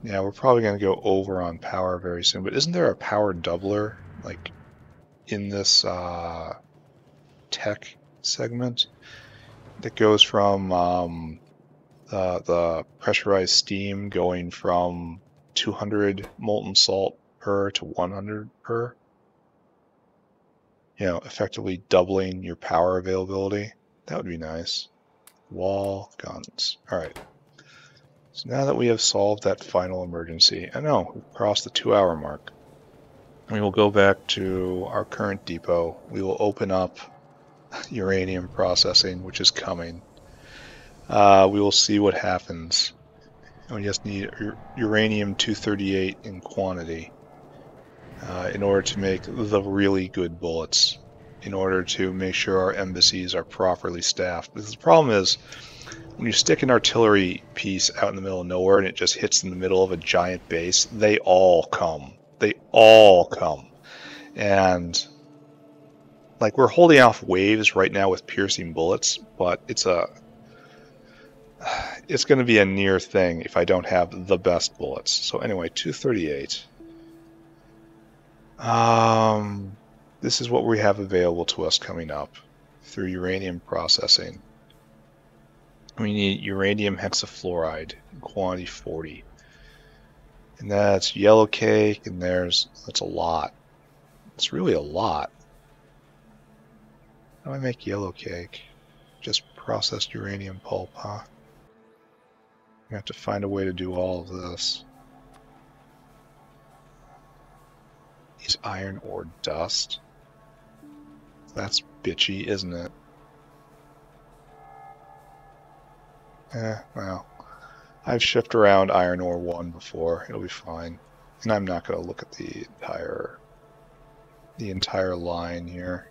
Yeah, we're probably going to go over on power very soon. But isn't there a power doubler? Like, in this tech segment that goes from the pressurized steam going from 200 molten salt per to 100 per. You know, effectively doubling your power availability. That would be nice. Wall guns. Alright. So now that we have solved that final emergency, I know, we've crossed the 2-hour mark. We will go back to our current depot. We will open up uranium processing, which is coming. We will see what happens. And we just need uranium-238 in quantity in order to make the really good bullets, in order to make sure our embassies are properly staffed. Because the problem is, when you stick an artillery piece out in the middle of nowhere and it just hits in the middle of a giant base, they all come. They all come. And like, we're holding off waves right now with piercing bullets, but it's going to be a near thing if I don't have the best bullets. So anyway, 238. This is what we have available to us coming up through uranium processing. We need uranium hexafluoride in quantity 40. And that's yellow cake, and that's a lot. It's really a lot. How do I make yellow cake? Just processed uranium pulp, huh? I have to find a way to do all of this. Is iron ore dust? That's bitchy, isn't it? Well, I've shipped around iron ore 1 before. It'll be fine. And I'm not going to look at the entire line here.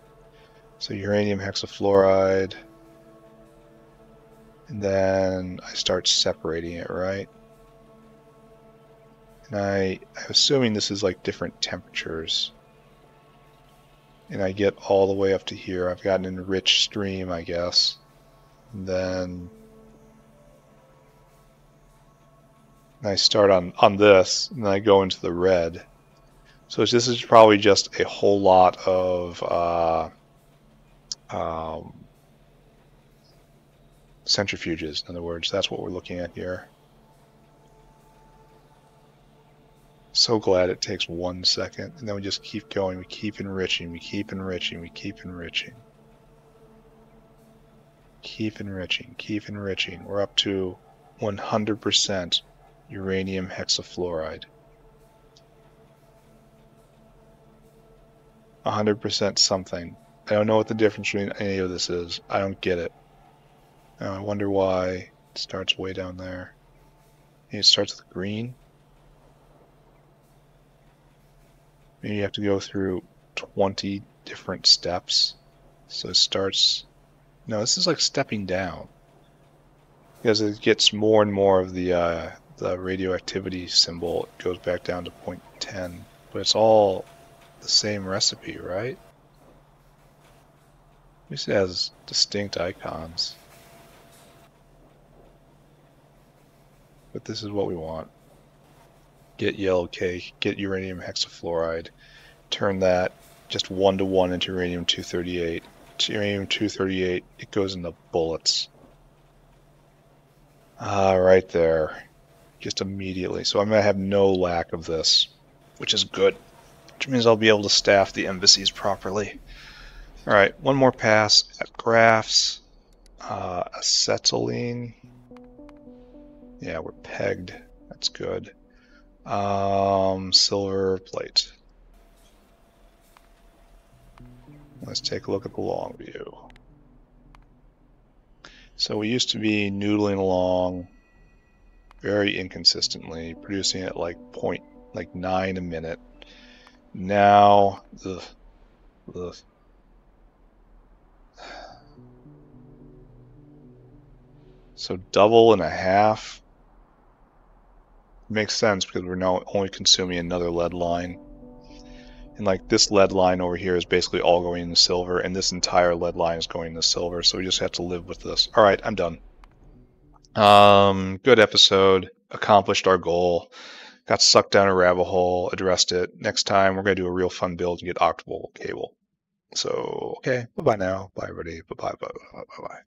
So uranium hexafluoride, and then I start separating it, right? And I'm assuming this is like different temperatures. And I get all the way up to here. I've got an enriched stream, I guess. And then I start on this, and then I go into the red. So this is probably just a whole lot of centrifuges. In other words, that's what we're looking at here. So glad it takes 1 second, and then we just keep going. We keep enriching. We keep enriching. We keep enriching. Keep enriching. Keep enriching. We're up to 100% uranium hexafluoride. 100% something. I don't know what the difference between any of this is. I don't get it. I wonder why it starts way down there. Maybe it starts with green. Maybe you have to go through 20 different steps. So it starts... No, this is like stepping down. Because it gets more and more of the radioactivity symbol. It goes back down to 0.10. But it's all the same recipe, right? At least it has distinct icons. But this is what we want. Get yellow cake, get uranium hexafluoride, turn that just 1-to-1 into uranium-238. Uranium-238, it goes into bullets. Right there. Just immediately. So I'm going to have no lack of this, which is good. Which means I'll be able to staff the embassies properly. Alright, one more pass at graphs. Acetylene. Yeah, we're pegged. That's good. Silver plate. Let's take a look at the long view. So we used to be noodling along very inconsistently, producing at like 0.9 a minute. Now, so double and a half makes sense because we're now only consuming another lead line. And like this lead line over here is basically all going into silver, and this entire lead line is going into silver, so we just have to live with this. Alright, I'm done. Good episode. Accomplished our goal. Got sucked down a rabbit hole, addressed it. Next time we're going to do a real fun build and get octable cable. So, okay, bye-bye now. Bye, everybody. Bye-bye, bye-bye, bye-bye.